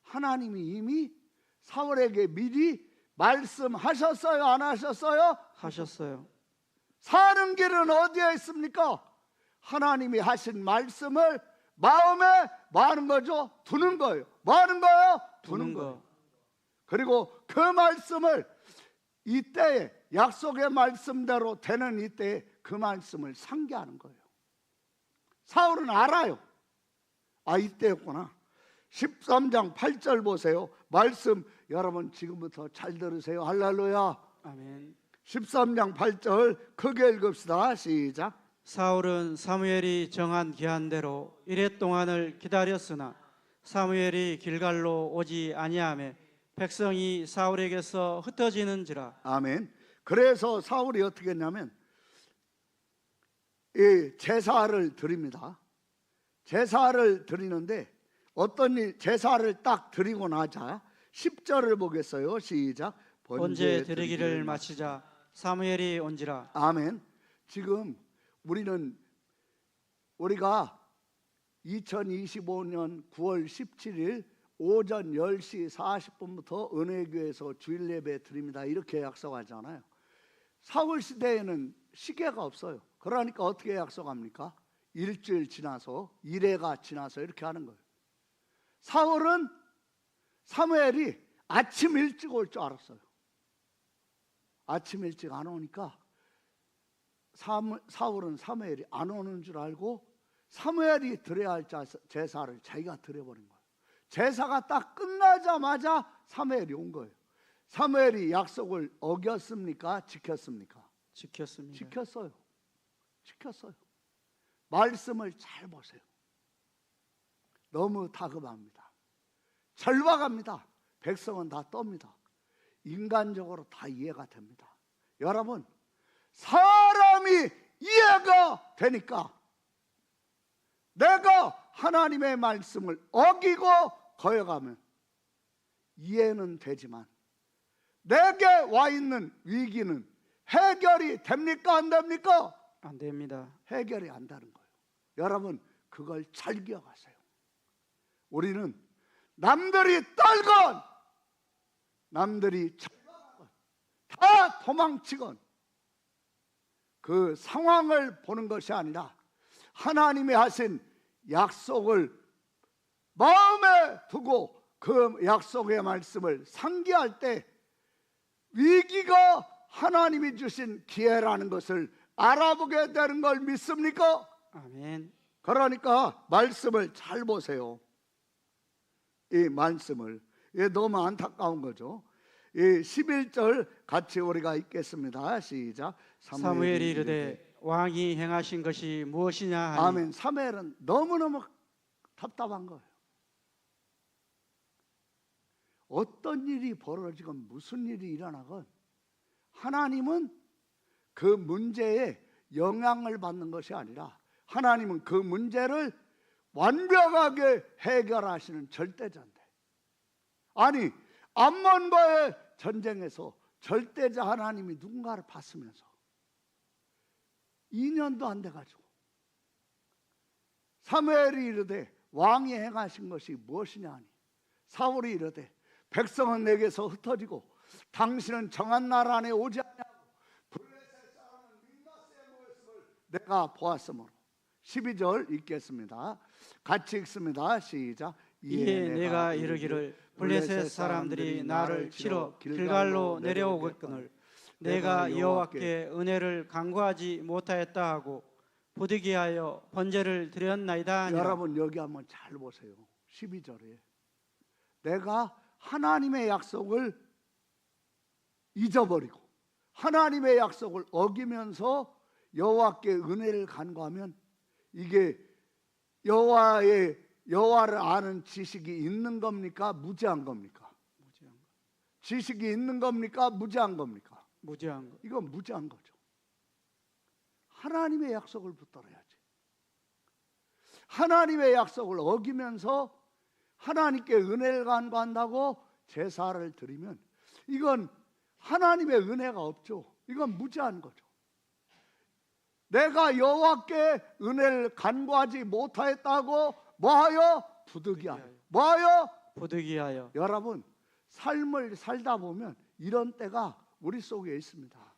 하나님이 이미 사울에게 미리 말씀하셨어요? 안 하셨어요? 하셨어요. 사는 길은 어디에 있습니까? 하나님이 하신 말씀을 마음에 뭐 하는 거죠? 두는 거예요. 뭐 하는 거예요? 두는 거예요. 그리고 그 말씀을 이때에 약속의 말씀대로 되는 이때에 그 말씀을 상기하는 거예요. 사울은 알아요. 아, 이때였구나. 13장 8절 보세요. 말씀 여러분 지금부터 잘 들으세요. 할렐루야. 아멘. 13장 8절 크게 읽읍시다. 시작. 사울은 사무엘이 정한 기한대로 이레 동안을 기다렸으나 사무엘이 길갈로 오지 아니하매 백성이 사울에게서 흩어지는지라. 아멘. 그래서 사울이 어떻게 했냐면 이 제사를 드립니다. 제사를 드리는데 어떤 일, 제사를 딱 드리고 나자 10절을 보겠어요. 시작. 번제 드리기를 마치자 사무엘이 온지라. 아멘. 지금 우리가 2025년 9월 17일 오전 10시 40분부터 은혜교회에서 주일 예배 드립니다. 이렇게 약속하잖아요. 사울 시대에는 시계가 없어요. 그러니까 어떻게 약속합니까? 일주일 지나서, 일회가 지나서 이렇게 하는 거예요. 사무엘이 아침 일찍 올 줄 알았어요. 아침 일찍 안 오니까 사울은 사무엘이 안 오는 줄 알고 사무엘이 드려야 할 제사를 자기가 드려버린 거예요. 제사가 딱 끝나자마자 사무엘이 온 거예요. 사무엘이 약속을 어겼습니까? 지켰습니까? 지켰습니다. 지켰어요. 말씀을 잘 보세요. 너무 다급합니다. 절박합니다. 백성은 다 떱니다. 인간적으로 다 이해가 됩니다. 여러분, 사람이 이해가 되니까 내가 하나님의 말씀을 어기고 거역하면 이해는 되지만 내게 와 있는 위기는 해결이 됩니까? 안 됩니까? 안 됩니다. 해결이 안 되는 거예요. 여러분, 그걸 잘 기억하세요. 우리는 남들이 떨건 남들이 다 도망치건 그 상황을 보는 것이 아니라 하나님이 하신 약속을 마음에 두고 그 약속의 말씀을 상기할 때 위기가 하나님이 주신 기회라는 것을 알아보게 되는 걸 믿습니까? 아멘. 그러니까 말씀을 잘 보세요. 이 말씀을. 이게 너무 안타까운 거죠. 이 11절 같이 우리가 읽겠습니다. 시작. 사무엘이 이르되 왕이 행하신 것이 무엇이냐 하니. 아멘. 사무엘은 너무너무 답답한 거예요. 어떤 일이 벌어지건 무슨 일이 일어나건 하나님은 그 문제에 영향을 받는 것이 아니라 하나님은 그 문제를 완벽하게 해결하시는 절대자인데, 아니 암몬과의 전쟁에서 절대자 하나님이 누군가를 봤으면서 2년도 안 돼가지고 사무엘이 이르되 왕이 행하신 것이 무엇이냐 하니 사울이 이르되 백성은 내게서 흩어지고 당신은 정한 나라 안에 오지 않냐고 블레셋 사람은 민나스의 모습을 내가 보았으므로. 12절 읽겠습니다. 같이 읽습니다. 시작. 이에 내가 이르기를 블레셋 사람들이 나를 치러 길갈로 내려오겠거늘 내가 여호와께 은혜를 간구하지 못하였다 하고 부득이하여 번제를 드렸나이다 하니라. 여러분 여기 한번 잘 보세요. 12절에 내가 하나님의 약속을 잊어버리고 하나님의 약속을 어기면서 여호와께 은혜를 간구하면 이게 여호와를 아는 지식이 있는 겁니까? 무지한 겁니까? 무지한 거. 지식이 있는 겁니까? 무지한 겁니까? 무지한 거. 이건 무지한 거죠. 하나님의 약속을 붙들어야지. 하나님의 약속을 어기면서 하나님께 은혜를 간구한다고 제사를 드리면 이건 하나님의 은혜가 없죠. 이건 무지한 거죠. 내가 여호와께 은혜를 간구하지 못하였다고 뭐하여? 부득이하여. 뭐하여? 부득이하여. 여러분 삶을 살다 보면 이런 때가 우리 속에 있습니다.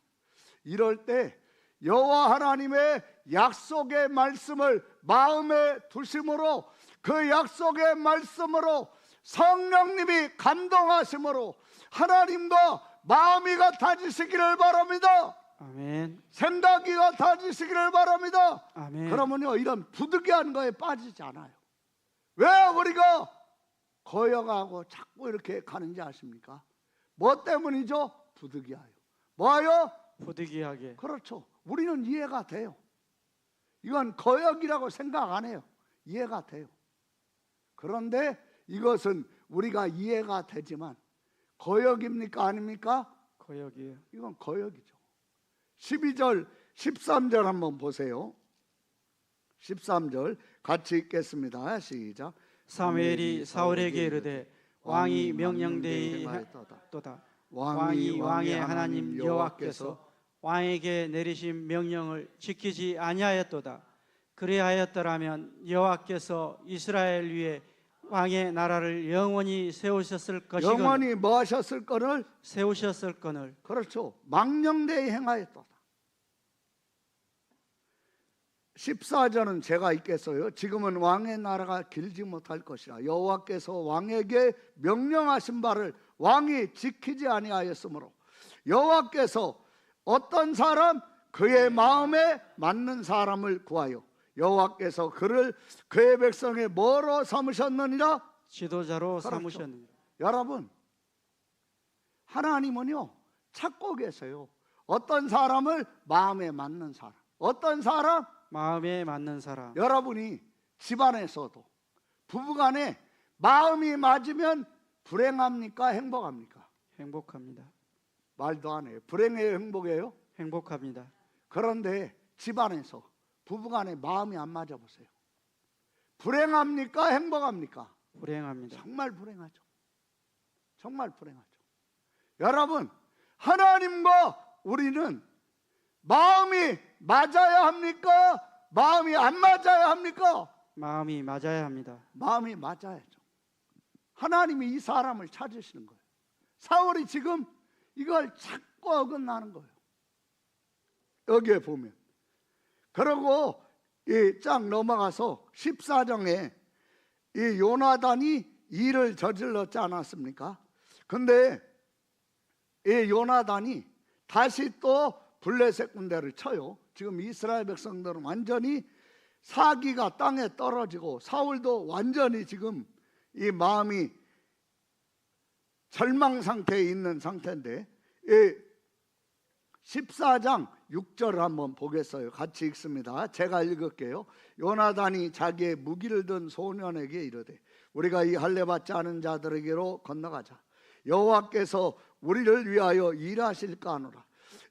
이럴 때 여호와 하나님의 약속의 말씀을 마음에 두심으로 그 약속의 말씀으로 성령님이 감동하심으로 하나님과 마음이 같아지시기를 바랍니다. 아멘. 생각이 같아지시기를 바랍니다. 아멘. 그러면요 이런 부득이한 거에 빠지지 않아요. 왜 우리가 거역하고 자꾸 이렇게 가는지 아십니까? 뭐 때문이죠? 부득이하여. 뭐하여? 부득이하게. 그렇죠. 우리는 이해가 돼요. 이건 거역이라고 생각 안 해요. 이해가 돼요. 그런데 이것은 우리가 이해가 되지만 거역입니까? 아닙니까? 거역이에요. 이건 거역이죠. 12절 13절 한번 보세요. 13절 같이 읽겠습니다. 시작. 사무엘이 사울에게 이르되 왕이 명령되이 또다. 왕이 왕의 하나님 여호와께서 왕에게 내리신 명령을 지키지 아니하였도다. 그리하였더라면 여호와께서 이스라엘 위에 왕의 나라를 영원히 세우셨을 것이거늘. 영원히 뭐 하셨을 거를? 세우셨을 거늘. 그렇죠. 망령되이 행하였도다. 14절은 제가 읽겠어요. 지금은 왕의 나라가 길지 못할 것이라 여호와께서 왕에게 명령하신 바를 왕이 지키지 아니하였으므로 여호와께서 어떤 사람? 그의 마음에 맞는 사람을 구하여 여호와께서 그를 그의 백성의 뭐로 삼으셨느니라? 지도자로 그렇죠. 삼으셨느니라. 여러분 하나님은요 찾고 계세요. 어떤 사람을? 마음에 맞는 사람. 어떤 사람? 마음에 맞는 사람. 여러분이 집안에서도 부부간에 마음이 맞으면 불행합니까? 행복합니까? 행복합니다. 말도 안 해요. 불행해요? 행복해요? 행복합니다. 그런데 집안에서 부부간에 마음이 안 맞아 보세요. 불행합니까? 행복합니까? 불행합니다. 정말 불행하죠. 정말 불행하죠. 여러분 하나님과 우리는 마음이 맞아야 합니까? 마음이 안 맞아야 합니까? 마음이 맞아야 합니다. 마음이 맞아야죠. 하나님이 이 사람을 찾으시는 거예요. 사울이 지금 이걸 자꾸 어긋나는 거예요. 여기에 보면 그리고 이 쫙 넘어가서 14장에 이 요나단이 일을 저질렀지 않았습니까? 근데 이 요나단이 다시 또 블레셋 군대를 쳐요. 지금 이스라엘 백성들은 완전히 사기가 땅에 떨어지고 사울도 완전히 지금 이 마음이 절망 상태에 있는 상태인데 이 14장 6절을 한번 보겠어요. 같이 읽습니다. 제가 읽을게요. 요나단이 자기의 무기를 든 소년에게 이르되 우리가 이 할례 받지 않은 자들에게로 건너가자. 여호와께서 우리를 위하여 일하실까 하노라.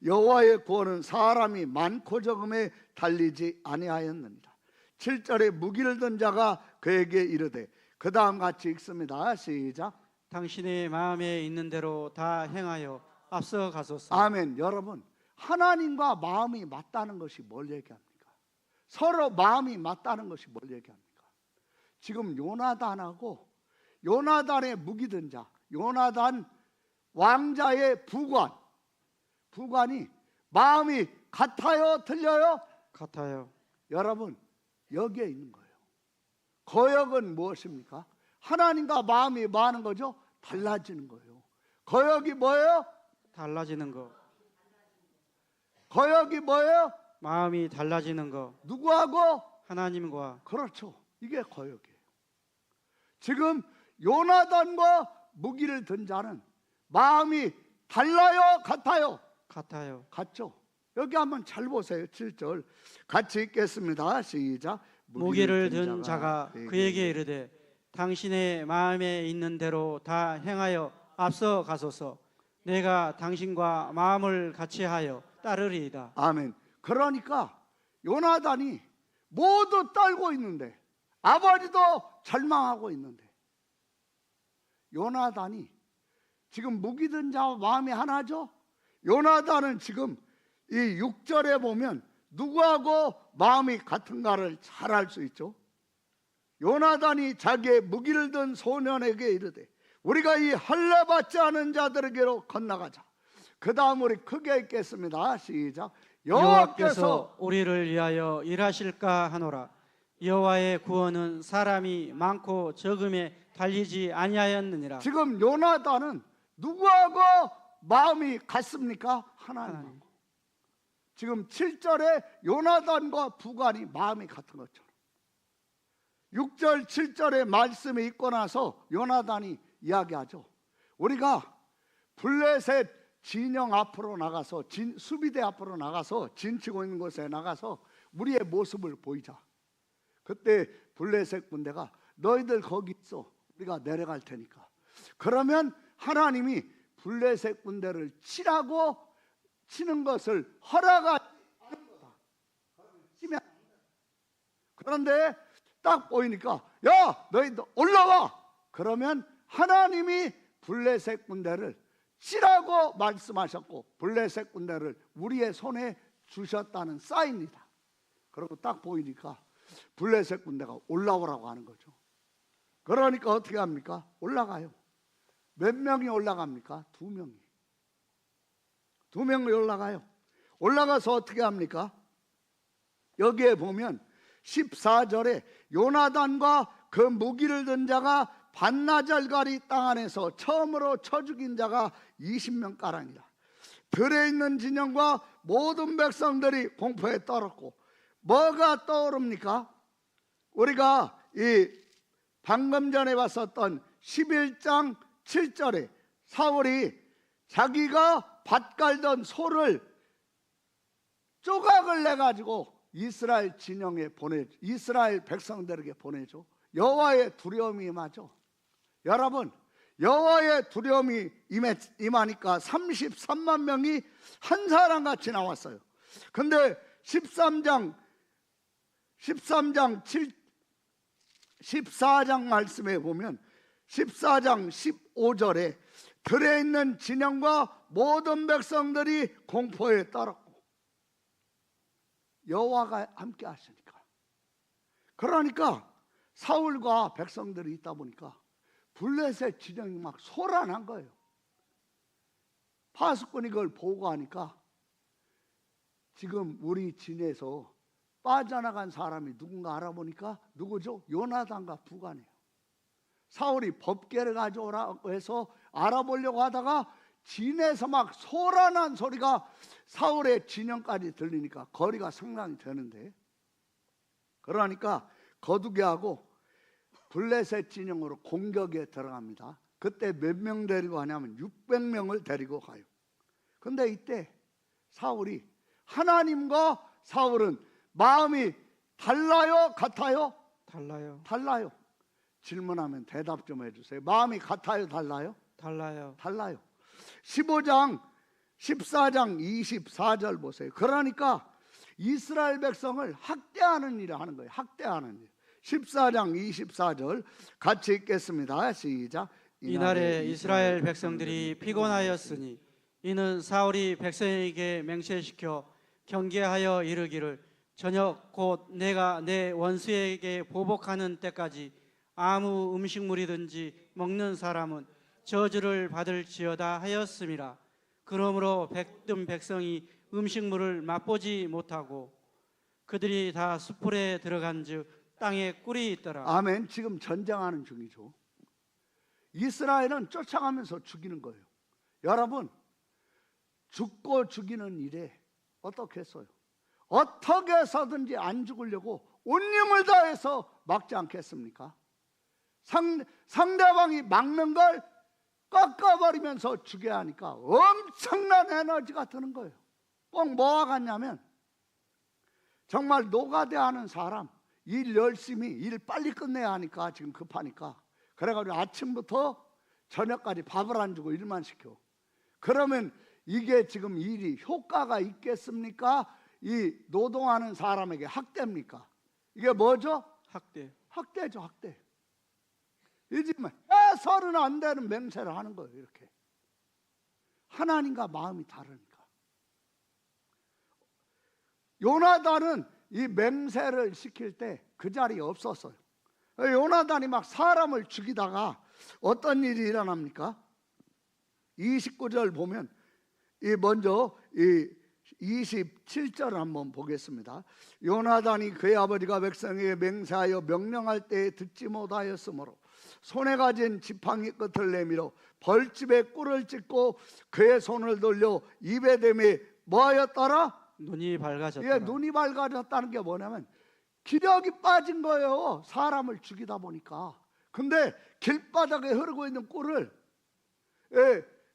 여호와의 구원은 사람이 많고 적음에 달리지 아니하였느니라. 7절에 무기를 든 자가 그에게 이르되 그 다음 같이 읽습니다. 시작. 당신의 마음에 있는 대로 다 행하여 앞서 가소서. 아멘. 여러분 하나님과 마음이 맞다는 것이 뭘 얘기합니까? 서로 마음이 맞다는 것이 뭘 얘기합니까? 지금 요나단하고 요나단의 무기 든 자, 요나단 왕자의 부관이 마음이 같아요, 틀려요? 같아요. 여러분, 여기에 있는 거예요. 거역은 무엇입니까? 하나님과 마음이 뭐 하는 거죠? 달라지는 거예요. 거역이 뭐예요? 달라지는 거. 거역이 뭐예요? 마음이 달라지는 거. 누구하고? 하나님과. 그렇죠. 이게 거역이에요. 지금 요나단과 무기를 든 자는 마음이 달라요, 같아요? 같아요. 같죠. 여기 한번 잘 보세요. 7절 같이 읽겠습니다. 시작. 무기를 든 자가 그에게 이르되 당신의 마음에 있는 대로 다 행하여 앞서 가소서. 내가 당신과 마음을 같이하여 따르리이다. 아멘. 그러니까 요나단이 모두 떨고 있는데, 아버지도 절망하고 있는데, 요나단이 지금 무기 든 자와 마음이 하나죠. 요나단은 지금 이 6절에 보면 누구하고 마음이 같은가를 잘 알 수 있죠. 요나단이 자기의 무기를 든 소년에게 이르되 우리가 이 할례 받지 않은 자들에게로 건너가자. 그 다음 우리 크게 읽겠습니다. 시작. 여호와께서 우리를 위하여 일하실까 하노라. 여호와의 구원은 사람이 많고 적음에 달리지 아니하였느니라. 지금 요나단은 누구하고 마음이 같습니까? 하나님. 지금 7절에 요나단과 부관이 마음이 같은 것처럼 6절 7절에 말씀이 있고 나서 요나단이 이야기하죠. 우리가 블레셋 진영 앞으로 나가서 수비대 앞으로 나가서 진치고 있는 곳에 나가서 우리의 모습을 보이자. 그때 블레셋 군대가 너희들 거기 있어, 우리가 내려갈 테니까. 그러면 하나님이 블레셋 군대를 치는 것을 허락하는 거다. 그런데 딱 보이니까 야 너희들 올라와. 그러면 하나님이 블레셋 군대를 치라고 말씀하셨고 블레셋 군대를 우리의 손에 주셨다는 사인이다. 그리고 딱 보이니까 블레셋 군대가 올라오라고 하는 거죠. 그러니까 어떻게 합니까? 올라가요. 몇 명이 올라갑니까? 2명이. 2명이 올라가요. 올라가서 어떻게 합니까? 여기에 보면 14절에 요나단과 그 무기를 든 자가 반나절가리 땅 안에서 처음으로 쳐 죽인 자가 20명가량이다. 들에 있는 진영과 모든 백성들이 공포에 떨었고, 뭐가 떠오릅니까? 우리가 이 방금 전에 봤었던 11장 7절에 사울이 자기가 밭 갈던 소를 조각을 내 가지고 이스라엘 진영에 이스라엘 백성들에게 보내죠. 여호와의 두려움이 임하죠. 여러분, 여호와의 두려움이 임하니까 33만 명이 한 사람같이 나왔어요. 근데 14장 말씀에 보면 14장 15절에 들에 있는 진영과 모든 백성들이 공포에 떨었고 여호와가 함께 하시니까. 그러니까 사울과 백성들이 있다 보니까 블레셋 진영이 막 소란한 거예요. 파수꾼이 그걸 보고하니까 지금 우리 진에서 빠져나간 사람이 누군가 알아보니까 누구죠? 요나단과 부관이에요. 사울이 법궤를 가져오라고 해서 알아보려고 하다가 진에서 막 소란한 소리가 사울의 진영까지 들리니까 거리가 상당히 되는데, 그러니까 거두게 하고 블레셋 진영으로 공격에 들어갑니다. 그때 몇 명 데리고 가냐면 600명을 데리고 가요. 근데 이때 사울이, 하나님과 사울은 마음이 달라요, 같아요? 달라요. 질문하면 대답 좀 해주세요. 마음이 같아요, 달라요? 달라요. 14장 24절 보세요. 그러니까 이스라엘 백성을 학대하는 일을 하는 거예요. 학대하는 일. 14장 24절 같이 읽겠습니다. 시작. 이날에 이스라엘 백성들이 피곤하였으니 이는 사울이 백성에게 맹세시켜 경계하여 이르기를 저녁 곧 내가 내 원수에게 보복하는 때까지 아무 음식물이든지 먹는 사람은 저주를 받을지어다 하였음이라. 그러므로 백든 백성이 음식물을 맛보지 못하고 그들이 다 수풀에 들어간즉 땅에 꿀이 있더라. 아멘. 지금 전쟁하는 중이죠. 이스라엘은 쫓아가면서 죽이는 거예요. 여러분, 죽고 죽이는 일에 어떻게 했어요? 어떻게 해서든지 안 죽으려고 온 힘을 다해서 막지 않겠습니까? 상대방이 막는 걸 꺾어버리면서 죽여야 하니까 엄청난 에너지가 드는 거예요. 꼭 뭐가 같냐면 정말 노가다하는 사람, 일 열심히 일 빨리 끝내야 하니까 지금 급하니까 그래가지고 아침부터 저녁까지 밥을 안 주고 일만 시켜. 그러면 이게 지금 일이 효과가 있겠습니까? 이 노동하는 사람에게 학대입니까? 이게 뭐죠? 학대. 학대죠, 학대. 이제 해서는 안 되는 맹세를 하는 거예요. 이렇게 하나님과 마음이 다르니까. 요나단은 이 맹세를 시킬 때 그 자리에 없었어요. 요나단이 막 사람을 죽이다가 어떤 일이 일어납니까? 29절 보면 먼저 27절 한번 보겠습니다. 요나단이 그의 아버지가 백성에게 맹세하여 명령할 때에 듣지 못하였으므로 손에 가진 지팡이 끝을 내밀어 벌집에 꿀을 찍고 그의 손을 돌려 입에 대매 뭐하였더라? 눈이 밝아졌더라. 예, 눈이 밝아졌다는 게 뭐냐면 기력이 빠진 거예요. 사람을 죽이다 보니까. 근데 길바닥에 흐르고 있는 꿀을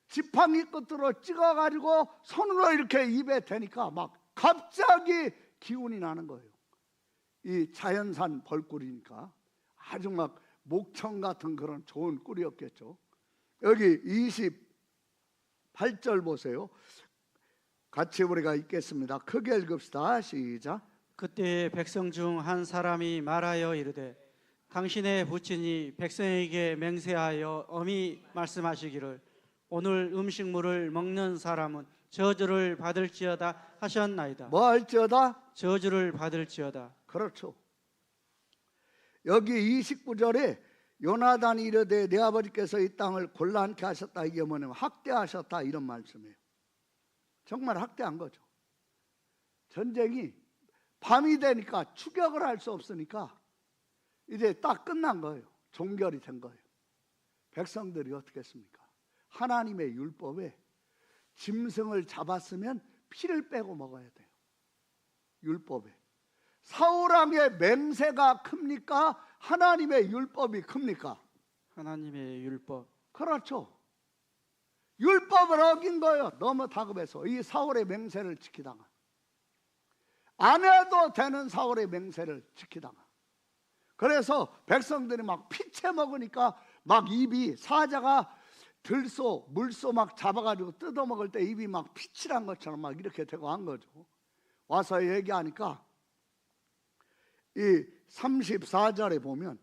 지팡이 끝으로 찍어가지고 손으로 이렇게 입에 대니까 막 갑자기 기운이 나는 거예요. 이 자연산 벌꿀이니까 아주 막 목청 같은 그런 좋은 꿀이었겠죠. 여기 28절 보세요. 같이 우리가 읽겠습니다. 크게 읽읍시다. 시작. 그때 백성 중 한 사람이 말하여 이르되 당신의 부친이 백성에게 맹세하여 엄히 말씀하시기를 오늘 음식물을 먹는 사람은 저주를 받을지어다 하셨나이다. 뭐 할지어다? 저주를 받을지어다. 그렇죠. 여기 29절에 요나단이 이르되 내 아버지께서 이 땅을 곤란케 하셨다. 이게 뭐냐면 학대하셨다 이런 말씀이에요. 정말 학대한 거죠. 전쟁이 밤이 되니까 추격을 할 수 없으니까 이제 딱 끝난 거예요. 종결이 된 거예요. 백성들이 어떻게 했습니까? 하나님의 율법에 짐승을 잡았으면 피를 빼고 먹어야 돼요. 율법에. 사울왕의 맹세가 큽니까? 하나님의 율법이 큽니까? 하나님의 율법. 그렇죠. 율법을 어긴 거예요. 너무 다급해서 이 사울의 맹세를 지키다가 안 해도 되는 사울의 맹세를 지키다가 그래서 백성들이 막 피채 먹으니까 막 입이 사자가 들소 물소 막 잡아가지고 뜯어 먹을 때 입이 막 피칠한 것처럼 막 이렇게 되고 한 거죠. 와서 얘기하니까 이 34절에 보면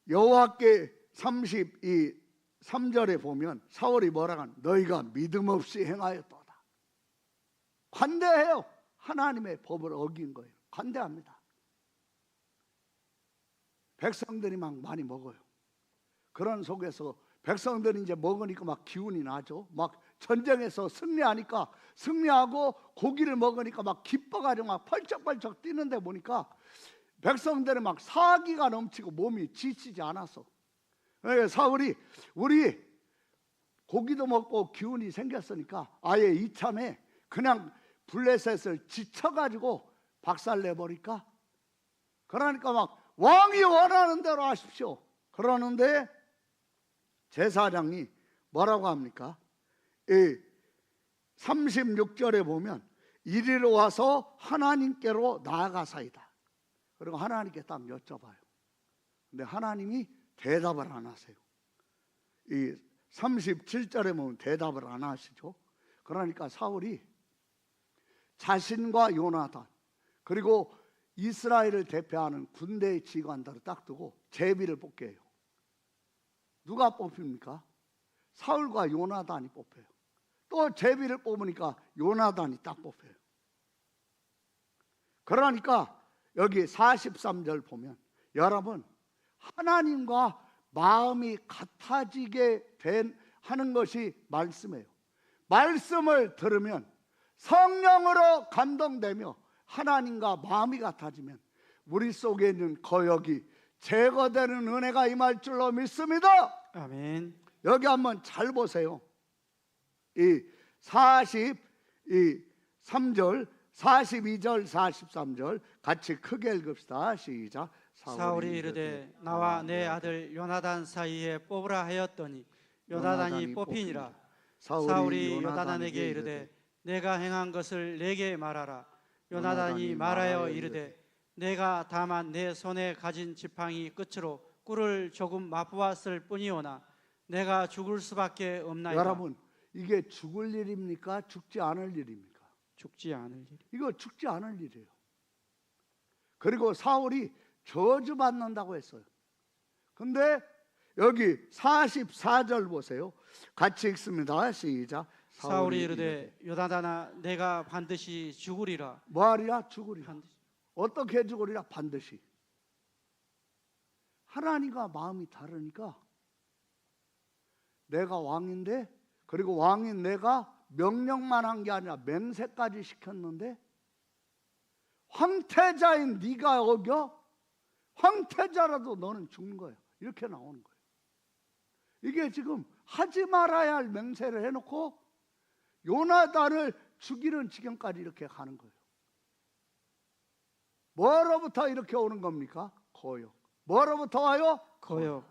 여호와께 33절에 보면 사울이 뭐라고 하냐? 너희가 믿음 없이 행하였도다. 관대해요. 하나님의 법을 어긴 거예요. 관대합니다. 백성들이 막 많이 먹어요. 그런 속에서 백성들이 이제 먹으니까 막 기운이 나죠. 막 전쟁에서 승리하니까 승리하고 고기를 먹으니까 막 기뻐가지고 막 펄쩍펄쩍 뛰는데 보니까 백성들은 막 사기가 넘치고 몸이 지치지 않았어. 사울이 우리 고기도 먹고 기운이 생겼으니까 아예 이참에 그냥 블레셋을 지쳐가지고 박살내버릴까? 그러니까 막 왕이 원하는 대로 하십시오. 그러는데 제사장이 뭐라고 합니까? 36절에 보면 이리로 와서 하나님께로 나아가사이다. 그리고 하나님께 딱 여쭤봐요. 근데 하나님이 대답을 안 하세요. 이 37절에 보면 대답을 안 하시죠. 그러니까 사울이 자신과 요나단 그리고 이스라엘을 대표하는 군대의 지휘관들을 딱 두고 제비를 뽑게 해요. 누가 뽑힙니까? 사울과 요나단이 뽑혀요. 또 제비를 뽑으니까 요나단이 딱 뽑혀요. 그러니까 여기 43절 보면 여러분 하나님과 마음이 같아지게 하는 것이 말씀이에요. 말씀을 들으면 성령으로 감동되며 하나님과 마음이 같아지면 우리 속에 있는 거역이 제거되는 은혜가 임할 줄로 믿습니다. 아멘. 여기 한번 잘 보세요. 이 43절, 42절, 43절 같이 크게 읽읍시다. 시작. 사울이 이르되 나와 내 아들 요나단 사이에 뽑으라 하였더니 요나단이 뽑히니라. 사울이 요나단에게 이르되 내가 행한 것을 내게 말하라. 요나단이 말하여 이르되 내가 다만 내 손에 가진 지팡이 끝으로 꿀을 조금 맛보았을 뿐이오나 내가 죽을 수밖에 없나이다. 여러분, 이게 죽을 일입니까? 죽지 않을 일입니까? 죽지 않을 일. 이거 죽지 않을 일이에요. 그리고 사울이 저주받는다고 했어요. 근데 여기 44절 보세요. 같이 읽습니다. 시작. 사울이 이르되 요나단아 내가 반드시 죽으리라. 뭐하리라? 죽으리라. 반드시. 어떻게 죽으리라? 반드시. 하나님과 마음이 다르니까 내가 왕인데, 그리고 왕인 내가 명령만 한 게 아니라 맹세까지 시켰는데 황태자인 네가 어겨? 황태자라도 너는 죽는 거예요. 이렇게 나오는 거예요. 이게 지금 하지 말아야 할 맹세를 해놓고 요나단을 죽이는 지경까지 이렇게 가는 거예요. 뭐로부터 이렇게 오는 겁니까? 거역. 뭐로부터 와요? 거역.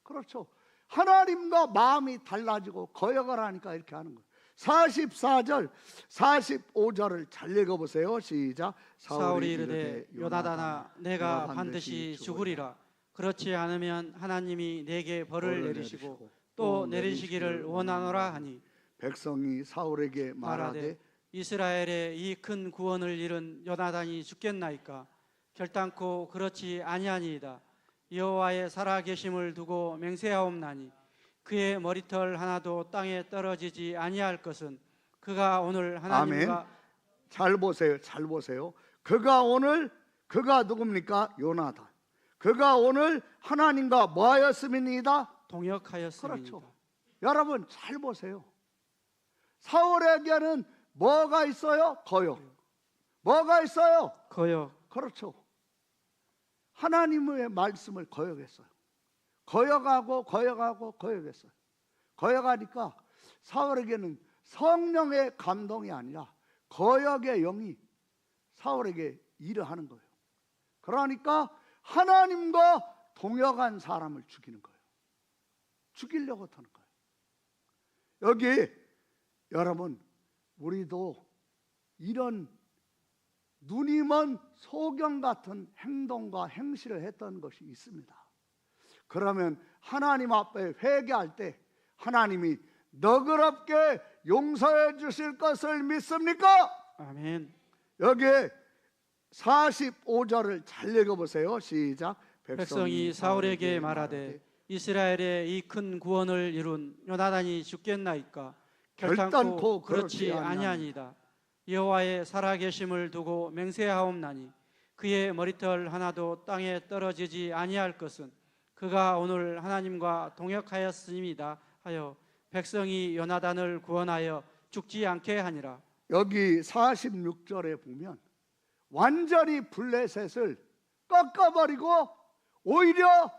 그렇죠. 하나님과 마음이 달라지고 거역을 하니까 이렇게 하는 거예요. 44절, 45절을 잘 읽어보세요. 시작. 사울이 이르되 요나단아 내가 반드시 죽으리라. 그렇지 않으면 하나님이 내게 벌을 내리시고 또 내리시기를 원하노라 하니 백성이 사울에게 말하되 이스라엘의 이 큰 구원을 이룬 요나단이 죽겠나이까? 결단코 그렇지 아니하니이다. 여호와의 살아계심을 두고 맹세하옵나니 그의 머리털 하나도 땅에 떨어지지 아니할 것은 그가 오늘 하나님과 아멘. 잘 보세요. 잘 보세요. 그가 누굽니까? 요나단. 그가 오늘 하나님과 뭐하였음이니이다? 동역하였음이니이다. 그렇죠. 여러분 잘 보세요. 사울에게는 뭐가 있어요? 거역. 뭐가 있어요? 거역. 그렇죠. 하나님의 말씀을 거역했어요. 거역하고 거역했어요. 거역하니까 사울에게는 성령의 감동이 아니라 거역의 영이 사울에게 일을 하는 거예요. 그러니까 하나님과 동역한 사람을 죽이는 거예요. 죽이려고 하는 거예요. 여기 여러분, 우리도 이런 눈이 먼 소경 같은 행동과 행실을 했던 것이 있습니다. 그러면 하나님 앞에 회개할 때 하나님이 너그럽게 용서해 주실 것을 믿습니까? 아멘. 여기 45절을 잘 읽어보세요. 시작. 백성이 사울에게 말하되 이스라엘의 이 큰 구원을 이룬 요나단이 죽겠나이까? 결단코 그렇지 아니하니이다. 여호와의 살아계심을 두고 맹세하옵나니 그의 머리털 하나도 땅에 떨어지지 아니할 것은 그가 오늘 하나님과 동역하였음이다 하여 백성이 요나단을 구원하여 죽지 않게 하니라. 여기 46절에 보면 완전히 블레셋을 꺾어버리고 오히려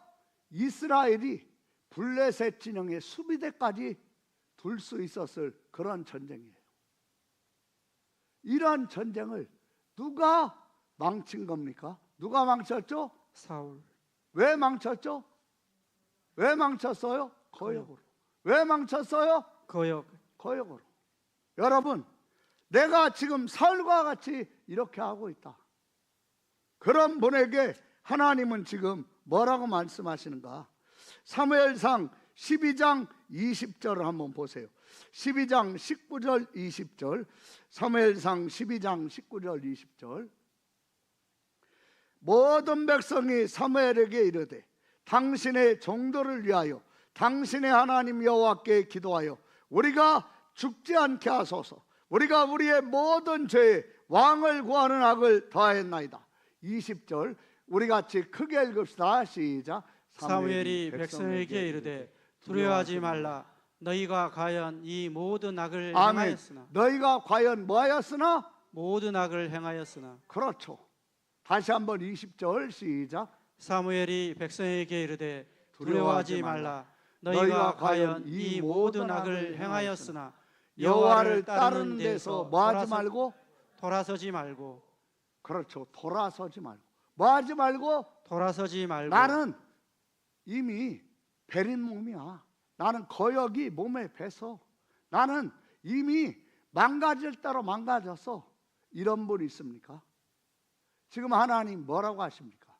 이스라엘이 블레셋 진영의 수비대까지 둘 수 있었을 그런 전쟁이에요. 이러한 전쟁을 누가 망친 겁니까? 누가 망쳤죠? 사울. 왜 망쳤죠? 왜 망쳤어요? 거역으로. 왜 망쳤어요? 거역으로. 여러분, 내가 지금 사울과 같이 이렇게 하고 있다. 그런 분에게 하나님은 지금 뭐라고 말씀하시는가? 사무엘상 12장 20절을 한번 보세요. 12장 19절 20절, 사무엘상 12장 19절 20절. 모든 백성이 사무엘에게 이르되 당신의 종도를 위하여 당신의 하나님 여호와께 기도하여 우리가 죽지 않게 하소서. 우리가 우리의 모든 죄에 왕을 구하는 악을 더하였나이다. 20절 우리 같이 크게 읽읍시다. 시작. 사무엘이 백성에게 이르되 두려워하지 말라. 너희가 과연 이 모든 악을 아멘. 행하였으나 너희가 과연 뭐하였으나? 모든 악을 행하였으나. 그렇죠. 다시 한번 20절 시작. 사무엘이 백성에게 이르되 두려워하지 두려워하지 말라. 너희가 과연 이 모든 악을 행하였으나 여호와를 따르는 데서 뭐하지 말고? 돌아서지 말고. 그렇죠. 돌아서지 말고. 뭐하지 말고? 돌아서지 말고. 나는 이미 베린 몸이야. 나는 거역이 몸에 배서. 나는 이미 망가질 대로 망가져서. 이런 분 있습니까? 지금 하나님 뭐라고 하십니까?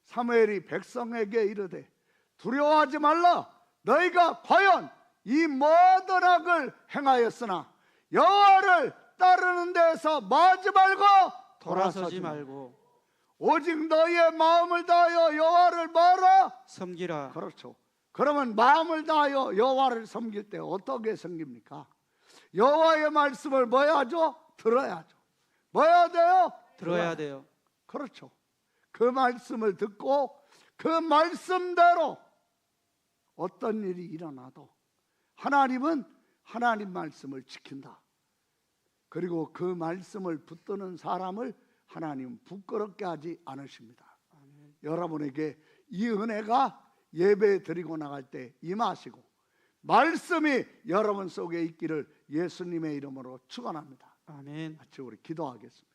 사무엘이 백성에게 이르되 두려워하지 말라. 너희가 과연 이 모든 악을 행하였으나 여호와를 따르는 데서 뭐하지 말고? 돌아서지 말고. 오직 너희의 마음을 다하여 여호와를 뭐라? 섬기라. 그렇죠. 그러면 마음을 다하여 여호와를 섬길 때 어떻게 섬깁니까? 여호와의 말씀을 뭐 해야죠? 들어야죠. 뭐 해야 돼요? 들어야 돼요. 그렇죠. 그 말씀을 듣고 그 말씀대로 어떤 일이 일어나도 하나님은 하나님 말씀을 지킨다. 그리고 그 말씀을 붙드는 사람을 하나님은 부끄럽게 하지 않으십니다. 아멘. 여러분에게 이 은혜가 예배 드리고 나갈 때 임하시고 말씀이 여러분 속에 있기를 예수님의 이름으로 축원합니다. 아멘. 같이 우리 기도하겠습니다.